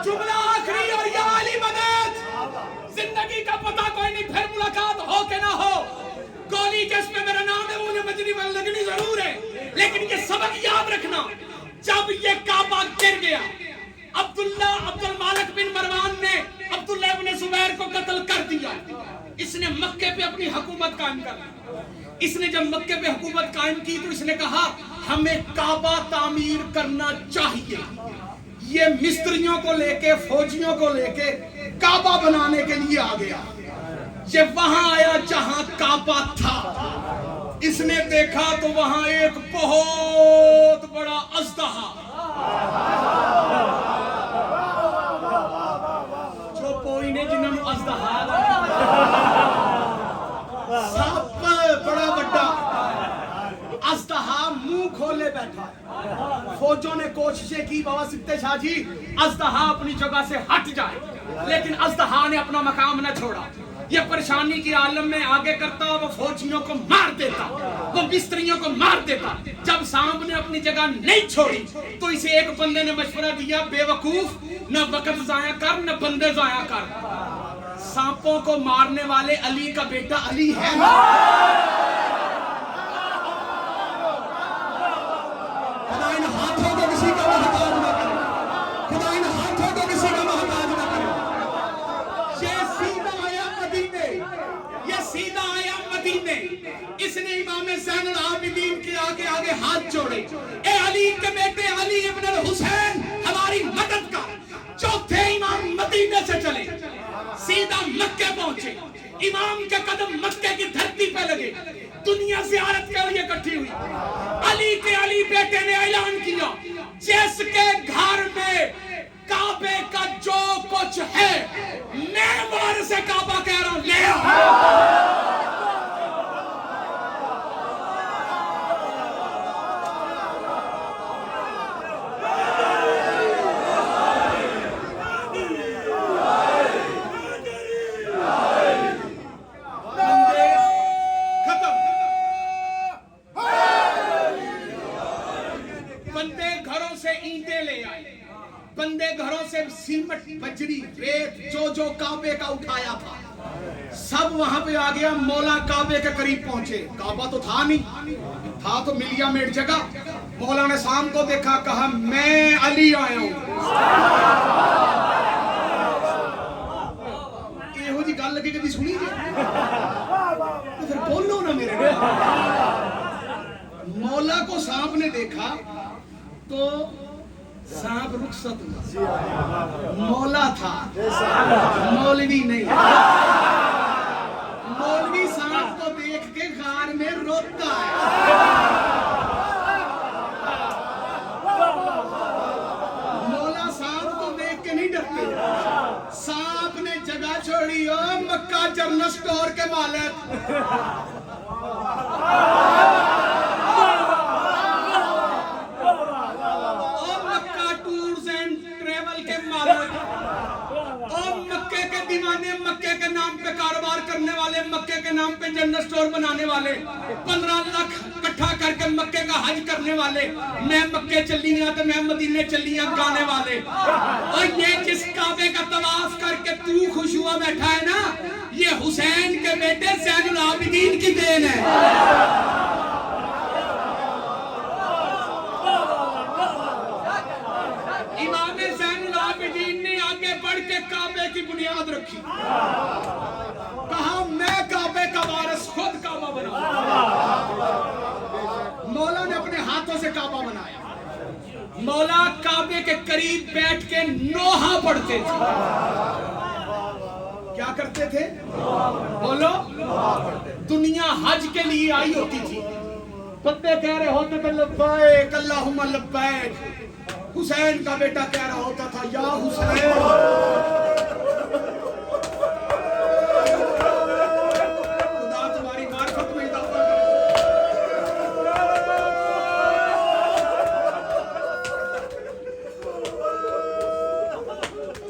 जुमला आखिरी और या अली मदद। जिंदगी का पता कोई नहीं, फिर मुलाकात हो के ना हो। गोली जिसमें मेरा नाम है मुझे मजनी में लगनी जरूर है, लेकिन ये सबक याद रखना, जब ये काबा गिर गया, अब्दुल मलिक बिन मरवान ने अब्दुल्ला इब्ने जुबैर को कत्ल कर दिया। इसने मक्के पे अपनी हुकूमत कायम कर दी। इसने जब मक्के पे हुकूमत कायम की तो इसने कहा हमें काबा तामीर करना चाहिए। ये मिस्त्रियों को लेके, फौजियों को लेके काबा बनाने के लिए आ गया। ये वहां आया जहां काबा था। इसने देखा तो वहां एक बहुत बड़ा अजदहा, जो कोई ने जिन्होंने अजदहा सप बड़ा बड़ा अजदहा मुंह खोले बैठा। फौजों ने कोशिशें की बाबा सिद्दे शाह जी अजदहा अपनी जगह से हट जाए, लेकिन अजदहा ने अपना मकाम न छोड़ा। ये परेशानी की आलम में आगे करता, वो फौजियों को मार देता, वो मिस्त्रियों को मार देता। जब सांप ने अपनी जगह नहीं छोड़ी तो इसे एक बंदे ने मशवरा दिया, बेवकूफ, न वक्त जाया कर न बंदे जाया कर। सांपों को मारने वाले अली का बेटा अली है ना। खुदा इन हाथों को किसी का मोहताज न करे, खुदा इन हाथों को किसी का मोहताज न करे। ये सीधा आया मदीने, ये सीधा आया मदीने। इसने इमाम ज़ैनुल आबिदीन के आगे आगे हाथ जोड़े, ए अली के बेटे अली इब्न हुसैन हमारी मदद कर। चौथे इमाम मदीने से चले, सीधा मक्के पहुंचे। इमाम के कदम मक्के की धरती पे लगे। दुनिया ज़ियारत के लिए इकट्ठी हुई। अली के अली बेटे ने ऐलान किया, जिसके घर में काबे का जो कुछ है, मैं वार से काबा कह रहा हूं, ले आओ। बंदे घरों से ईंटें ले आए, बंदे घरों से सीमेंट, बजरी, रेत, जो काबे का उठाया था, सब वहां पे आ गया। मौला काबे के करीब पहुंचे। काबा तो था नहीं, था तो मिलिया मेड जगह। मौला ने शाम को देखा, कहा मैं अली आया हूं। ਇਹੋ जी गल लगे कभी सुनी जी? तो फिर बोलो ना मेरे मौला को सांप ने देखा तो सांप रुखसत हुआ। मौला था, मौलवी नहीं। मौलवी सांप को देख के गार में रोता है। मौला सांप को देख के नहीं डरते। सांप ने जगह छोड़ी, ओ मक्का जनरल स्टोर के मालिक, मक्के के नाम पे कारोबार करने वाले, मक्के के नाम पे जनरल स्टोर बनाने वाले, 15 लाख इकट्ठा करके मक्के का हज करने वाले, मैं मक्के चली गया तो मैं मदीने चली गया गाने वाले। और ये जिस काबे का तवाफ करके तू खुश हुआ बैठा है ना, ये हुसैन के बेटे ज़ैनुल आबिदीन की देन है। इमाम ज़ैनुल आबिदीन ने आगे बढ़ के काबे की बुनियाद रखी। कहा मैं काबे का वारिस, खुद काबा बना। मौला ने अपने हाथों से काबा बनाया। मौला काबे के करीब बैठ के नोहा पढ़ते थे। क्या करते थे? बोलो। दुनिया हज के लिए आई होती थी, बंदे कह रहे होते थे लब्बैक अल्लाहुम्मा लब्बैक। हुसैन का बेटा कह रहा होता था या हुसैन। खुदा तुम्हारी मार्फत में इजाफा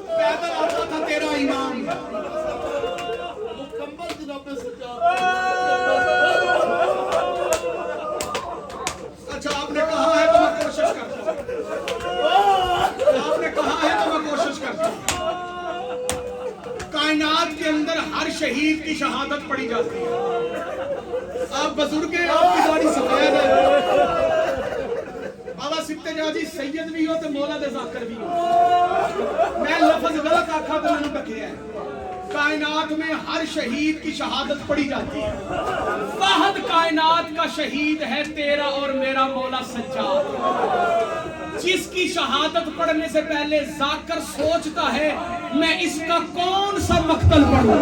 पैदल आता था तेरा इमाम। मुकम्मल जनाब सज्जाद। अच्छा आपने कहा है तो मैं कोशिश करता हूं। आपने कहा है तो मैं कोशिश करता हूं। कायनात के अंदर हर शहीद की शहादत पड़ी जाती है। आप बुजुर्ग हैं, आपकी दाढ़ी सफेद है। बाबा सिफ्ते जाजी सैयद भी हो तो मौला दे जाकर भी हो। मैं लफ्ज गलत आखा तो मैंने रखे है। कायनात में हर शहीद की शहादत पड़ी जाती है। वाहिद कायनात का शहीद है तेरा और मेरा मौला सज्जाद, जिसकी शहादत पढ़ने से पहले जाकर सोचता है मैं इसका कौन सा मक्तल पढ़ूं।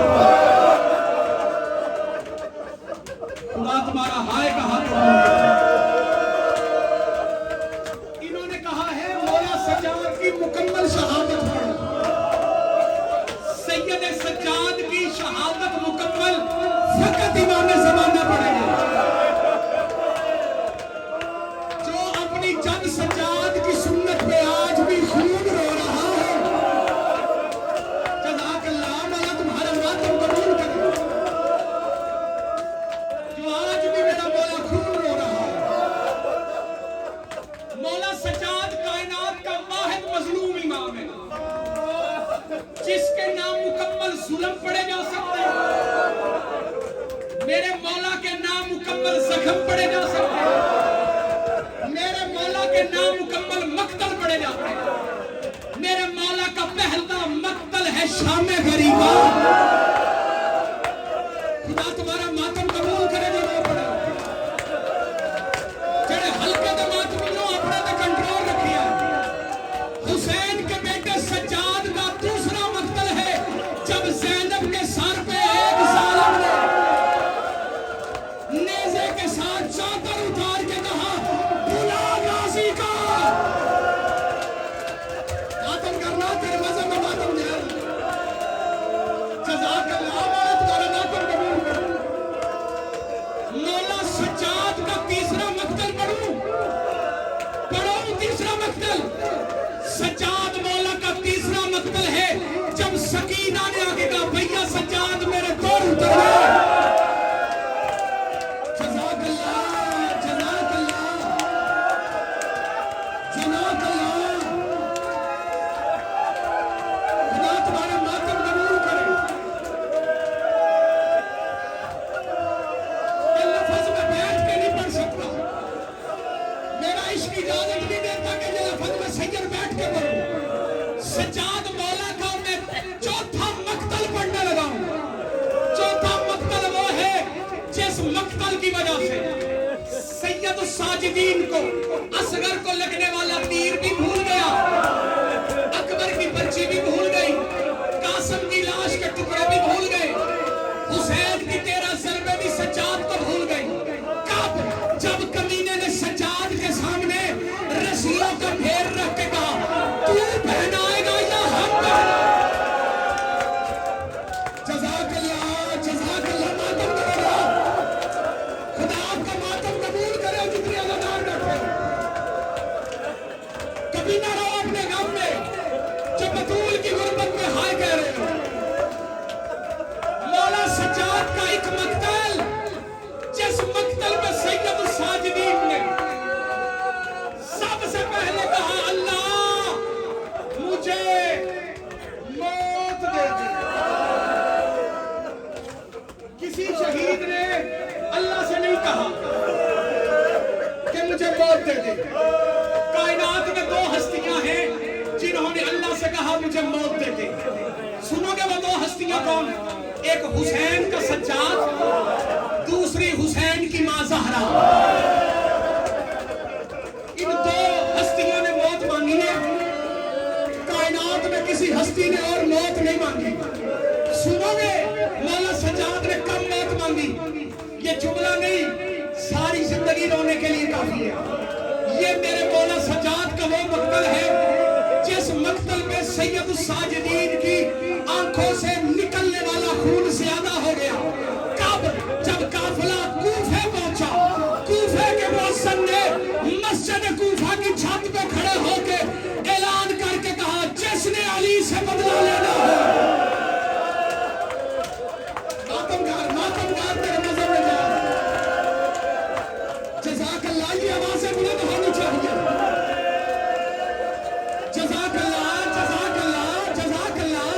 खुदा तुम्हारा हाय का हाथ। इन्होंने कहा है मौला सज्जाद की मुकम्मल शहादत पढ़ो। सैयद सज्जाद की शहादत मुकम्मल फकत इमाम ज़माना पढ़ेगा। जो अपनी जद सज्जाद की सुन्नत पे आज भी खून रो रहा है, जज़ाकल्लाह मौला तुम्हारा मातम कबूल करे। जो आज भी मेरा मौला खून रो रहा है। मौला सज्जाद कायनात का वाहिद मज़लूम इमाम है, जिसके नाम मुकम्मल जुल्म पढ़े जा सकते हैं। मेरे मौला के नाम मुकम्मल जख्म पढ़े जा सकते हैं। मेरे मौला के नाम मुकम्मल मक्तल पढ़े जाते हैं। मेरे मौला का पहला मक्तल है शामे गरीबा। खुदा तुम्हारा मातम कबूल करे जो ना पढ़े। जेड़े हल्के दे मातमियों अपने ते कंट्रोल रखिया। हुसैन के बेटे सज्जाद का दूसरा मक्तल है जब ज़ैनब के सर पे एक जालिम ने नेज़े के साथ चादर उतार के कहा बुला गाजी का। जज़ाकल्लाह, मौला तुम्हारा नाम कबूल करे। मौला सज्जाद का तीसरा मक्तल पढ़ूं तीसरा मक्तल। सज्जाद मौला का तीसरा मक्तल है जब सकीना ने आगे कहा भैया सज्जाद मेरे दौर उतर गए। जज़ाकल्लाह, जज़ाकल्लाह, जज़ाकल्लाह। खुदा तुम्हारा मातम कबूल करे। ये लफ्ज़ में बैठ के नहीं पढ़ सकता, मेरा इश्क इजाजत नहीं देता कि ये लफ्ज़ में सैयद बैठ के पढ़ूं। सज्जाद मौला का मैं चौथा मक्तल पढ़ने लगा हूं। चौथा मक्तल वो है जिस मक्तल की वजह से सैयद साजिदीन को असगर को लगने वाला तीर भी भूल गया, अकबर की पर्ची भी भूल गई, कासिम की लाश के टुकड़े भी भूल गए, हुसैन की 13 ज़रबे भी सज्जाद को भूल गई। कब? जब कमीने ने सज्जाद के सामने रस्सियों का ढेर रख के कहा तू पहनाएगा या हम पहनाएंगे। जज़ाकल्लाह, जज़ाकल्लाह, मातम करेगा। खुदा आपका मातम कबूल करे जितने अज़ादार बैठे। कभी ना रहो अपने गम में जब बतूल की गुर्बत में हाय कह रहे हो। मौला सज्जाद का एक मक्तल जिस मक्तल में सैयद साजिदीन ने सबसे पहले कहा अल्लाह मुझे मौत दे दे। किसी शहीद ने अल्लाह से नहीं कहा कि मुझे मौत दे दे। कायनात में 2 हस्तियां हैं जिन्होंने अल्लाह से कहा मुझे मौत दे दे। सुनोगे वो 2 हस्तियां कौन? एक हुसैन का सज्जाद, दूसरी हुसैन की मां ज़हरा। इन 2 हस्तियों ने मौत मांगी है। कायनात में किसी हस्ती ने और मौत नहीं मांगी। सुनोगे मौला सज्जाद ने कब मौत मांगी? ये जुमला नहीं, सारी जिंदगी रोने के लिए काफी है। ये मेरे मौला सज्जाद का वो मक्तल है जिस मक्तल में सैयद साजिदीन की आंखों से निकलने वाला खून ज्यादा हो गया। कब? जब काफिला कूफे पहुंचा, कूफे के मुअज्जिन ने मस्जिद कूफा की छत पे खड़े होके ऐलान करके कहा जिसने अली से बदला लेना है। मातमगार तेरे नजर में जा। जज़ाकल्लाह, ये आवाज़ें बुलंद होनी चाहिए। जज़ाकल्लाह, जज़ाकल्लाह, जज़ाकल्लाह।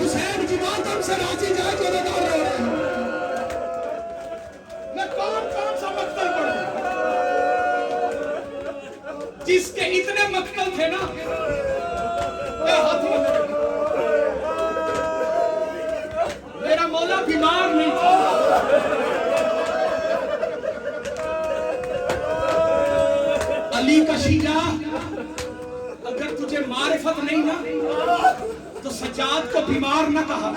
हुसैन की बात हमसे राजी जाए जो अदादार रहे हैं। मैं कौन सा मक्तल पढ़ूं जिसके इतने मक्तल थे ना। हाथ मेरा मौला बीमार नहीं था। अली का शीला अगर तुझे मारिफत नहीं ना तो सज्जाद को बीमार ना कहा।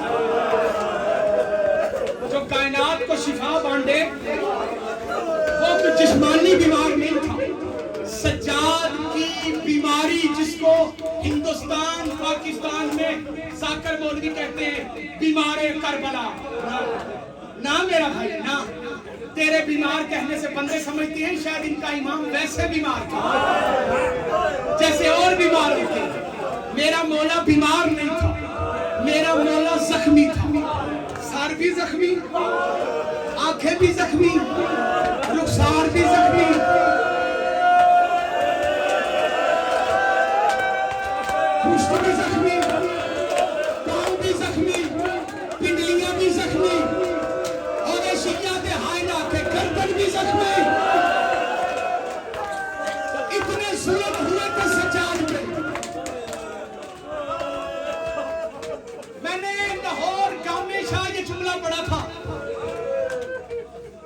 जो कायनात को शिफा बांटे वो तो जिस्मानी बीमार नहीं था। सज्जाद की बीमारी जिसको हिंदुस्तान पाकिस्तान में साकर मौलवी कहते हैं बीमारे करबला। ना मेरा भाई ना, तेरे बीमार कहने से बंदे समझते हैं शायद इनका इमाम वैसे बीमार था जैसे और बीमार होते। मेरा मौला बीमार नहीं था, मेरा मौला जख्मी था। सर भी जख्मी, आंखें भी जख्मी, रुखसार भी जख्मी, पुष्ट भी जख्मी, पाँव भी जख्मी, पिंडलियां भी जख्मी, और शिया के हाय ना के गर्दन भी जख्मी। इतने जुल्म हुए थे सज्जाद पे। मैंने लाहौर गामे शाह ये जुमला पढ़ा था।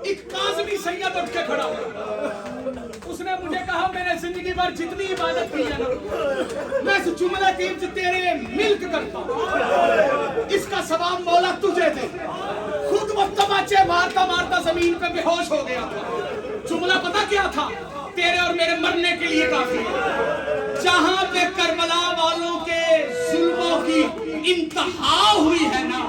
एक काज़मी सैयद उठ के खड़ा हुआ, उसने मुझे कहा मैंने जिंदगी भर जितनी इबादत की है ना मैं इस जुमले की तेरे मिल्क करता हूं, इसका सवाब मौला तुझे दे। खुद वो तमाचे मारता मारता जमीन पे बेहोश हो गया। जुमला पता क्या था? तेरे और मेरे मरने के लिए काफी है। जहां पे करबला वालों के जुल्मों की इंतहा हुई है ना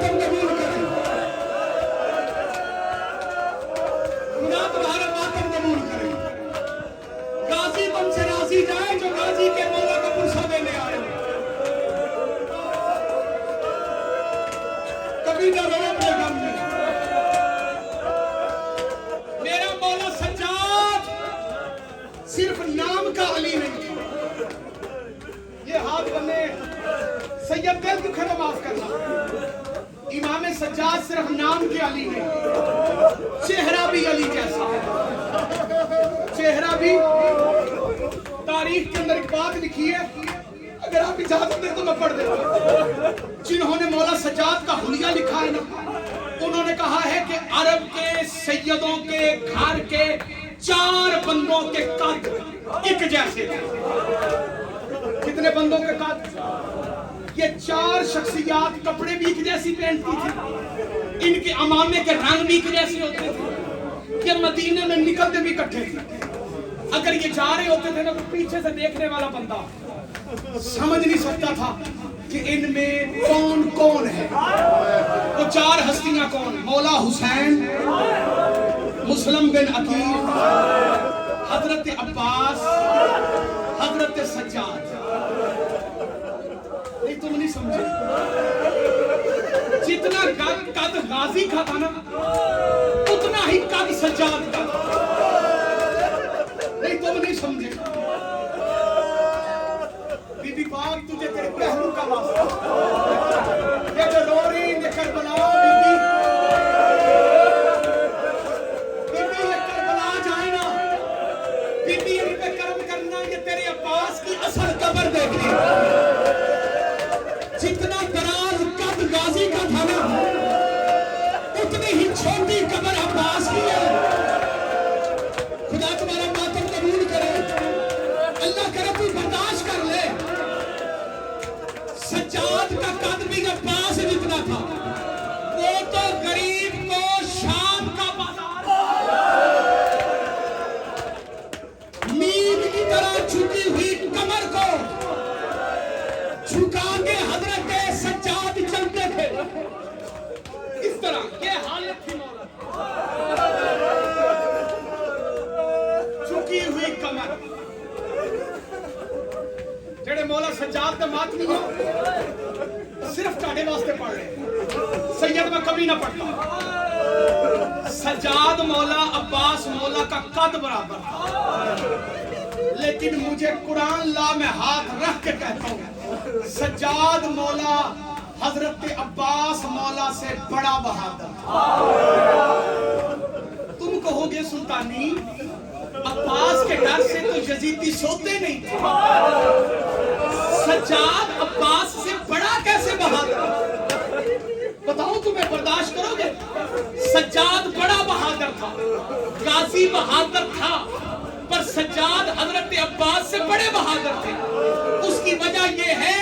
मातम कबूल करे, खुदा तुम्हारा मातम कबूल करे। गाजी तुमसे राजी जाए जो गाजी के मौला को पुरसा देने आए। कभी न रो अपने गम में। मेरा मौला सज्जाद सिर्फ नाम का अली नहीं। ये हाथ बने सैयद दिल दुखे को माफ करना। इमाम सज्जाद सिर्फ नाम के अली नहीं, चेहरा भी अली जैसा है। चेहरा भी, तारीख के अंदर एक बात लिखी है, अगर आप इजाजत दें तो मैं पढ़ देता हूं। जिन्होंने मौला सज्जाद का हुलिया लिखा है ना, उन्होंने कहा है कि अरब के सैयदों के घर के 4 बंदों के कद एक जैसे थे। कितने बंदों के कद? ये 4 शख्सियात कपड़े भी एक जैसी पहनती थी, इनके अमामे के रंग भी एक जैसे होते थे, ये मदीने में निकलते भी इकट्ठे थे। अगर ये जा रहे होते थे ना, तो पीछे से देखने वाला बंदा समझ नहीं सकता था कि इनमें कौन कौन है। वो 4 हस्तियां कौन? मौला हुसैन, मुस्लिम बिन अकील, हजरत अब्बास, हजरत सज्जाद। नहीं, तुम नहीं समझे। जितना कद गाजी का था ना, उतना ही कद सज्जाद का। नहीं, तुम नहीं समझे। बीबी पाक तुझे तेरे पहलू का वास्ता, ये जो रो रही ये करबला, बीबी बीबी ये करबला जाए ना, बीबी इन पे कर्म करना, ये तेरे अब्बास की असल कब्र देखनी। जितना दराज कद गाजी का था ना, उतनी ही छोटी कब्र अब्बास की है। खुदा तुम्हारा मातम कबूल करे, अल्लाह करे तू बर्दाश्त कर ले। सज्जाद का कद भी अब्बास जितना था। वो तो गरीब को शाम का बाजार मील की तरह झुकी हुई कमर को झुका के हजरत सज्जाद चलते थे। इस तरह ये हालत थी मौला, झुकी हुई कमर। जेड़े मौला सज्जाद का मातमी हो, सिर्फ ताड़े वास्ते पढ़ रहे। सैयद में कभी ना पढ़ता। सज्जाद मौला अब्बास मौला का कद बराबर था, लेकिन मुझे कुरान ला में हाथ रख के कहता हूं, सज्जाद मौला हजरत अब्बास मौला से बड़ा बहादुर था। तुम कहोगे सुल्तानी, अब्बास के डर से तो यजीदी सोते नहीं थे। सज्जाद अब्बास से बड़ा कैसे बहादुर? बताओ, तुम्हें बर्दाश्त करोगे? सज्जाद बड़ा बहादुर था, गाजी बहादुर था, पर सज्जाद हजरत अब्बास से बड़े बहादुर थे। उसकी वजह यह है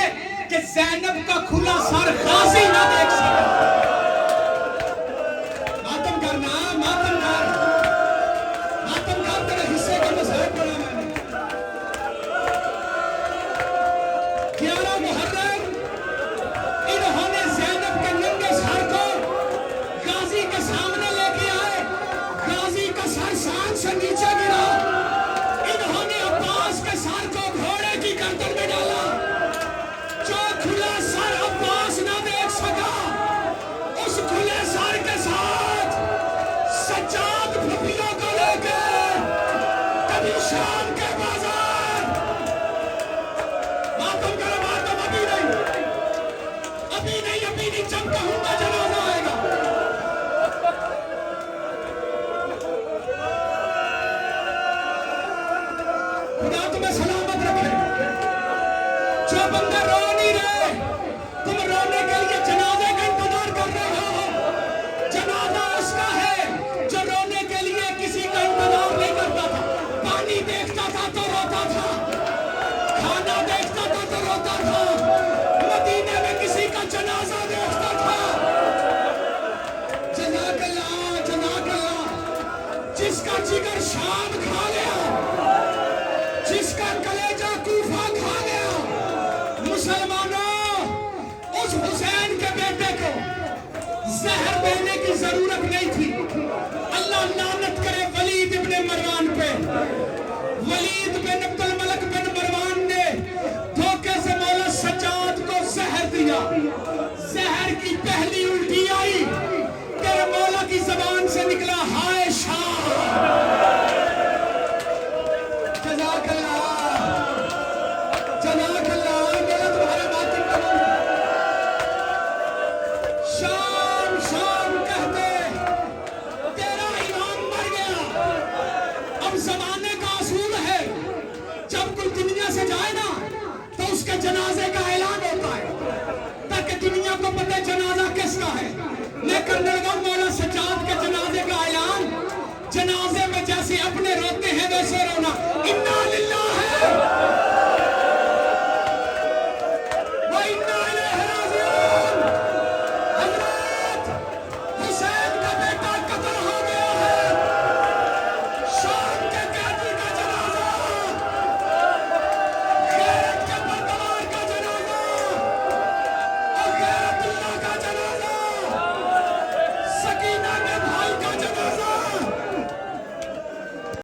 कि ज़ैनब का खुला सर गाजी ना देख सका। मातम करना, मातम कर, मातम कर, तेरे हिस्से का मसला पड़ा मैंने। 11 मुहर्रम इन्होंने ज़ैनब के नंगे सर को गाजी के सामने लेके आए। गाजी का सर शान से नीचे गिरा। इन्होंने अब्बास के सर को घोड़े की गर्दन में डाला। जो खुला सर अब्बास ना देख सका, उस खुले सर के साथ सज्जाद फुफियों को लेके कभी शाम के बाजार। मातम करो, मातम अभी नहीं, अभी नहीं, अभी नहीं, जब कहूंगा जनाजा आएगा। खुदा तुम्हें सलामत रखे। जो बंदे रो नहीं रहे, तुम रोने के लिए जनाजे का इंतजार कर रहे हो। जनाजा उसका है जो रोने के लिए किसी का इंतजार नहीं करता था। पानी देखता था तो रोता था, खाना देखता था तो रोता था, मदीने में किसी का जनाजा देखता था। जनाकल्लाह, जनाकल्लाह, जिसका जिगर शाम खा गया, जिसका कलेजा कूफा खा गया। मुसलमानों, उस हुसैन के बेटे को जहर देने की जरूरत नहीं थी। अल्लाह लानत करे वलीद इब्ने मरवान पे। वलीद बिन अब्दुल मलिक बिन मरवान ने धोखे से मौला सज्जाद को जहर दिया। जहर की पहली उल्टी आई, तेरे मौला की जबान से निकला हाय शाह। जनाजे का ऐलान होता है ताकि दुनिया को पता है जनाजा किसका है। मैं करने लगा मौला सज्जाद के जनाजे का ऐलान। जनाजे में जैसे अपने रोते हैं वैसे रोना। इन्ना लिल्लाह है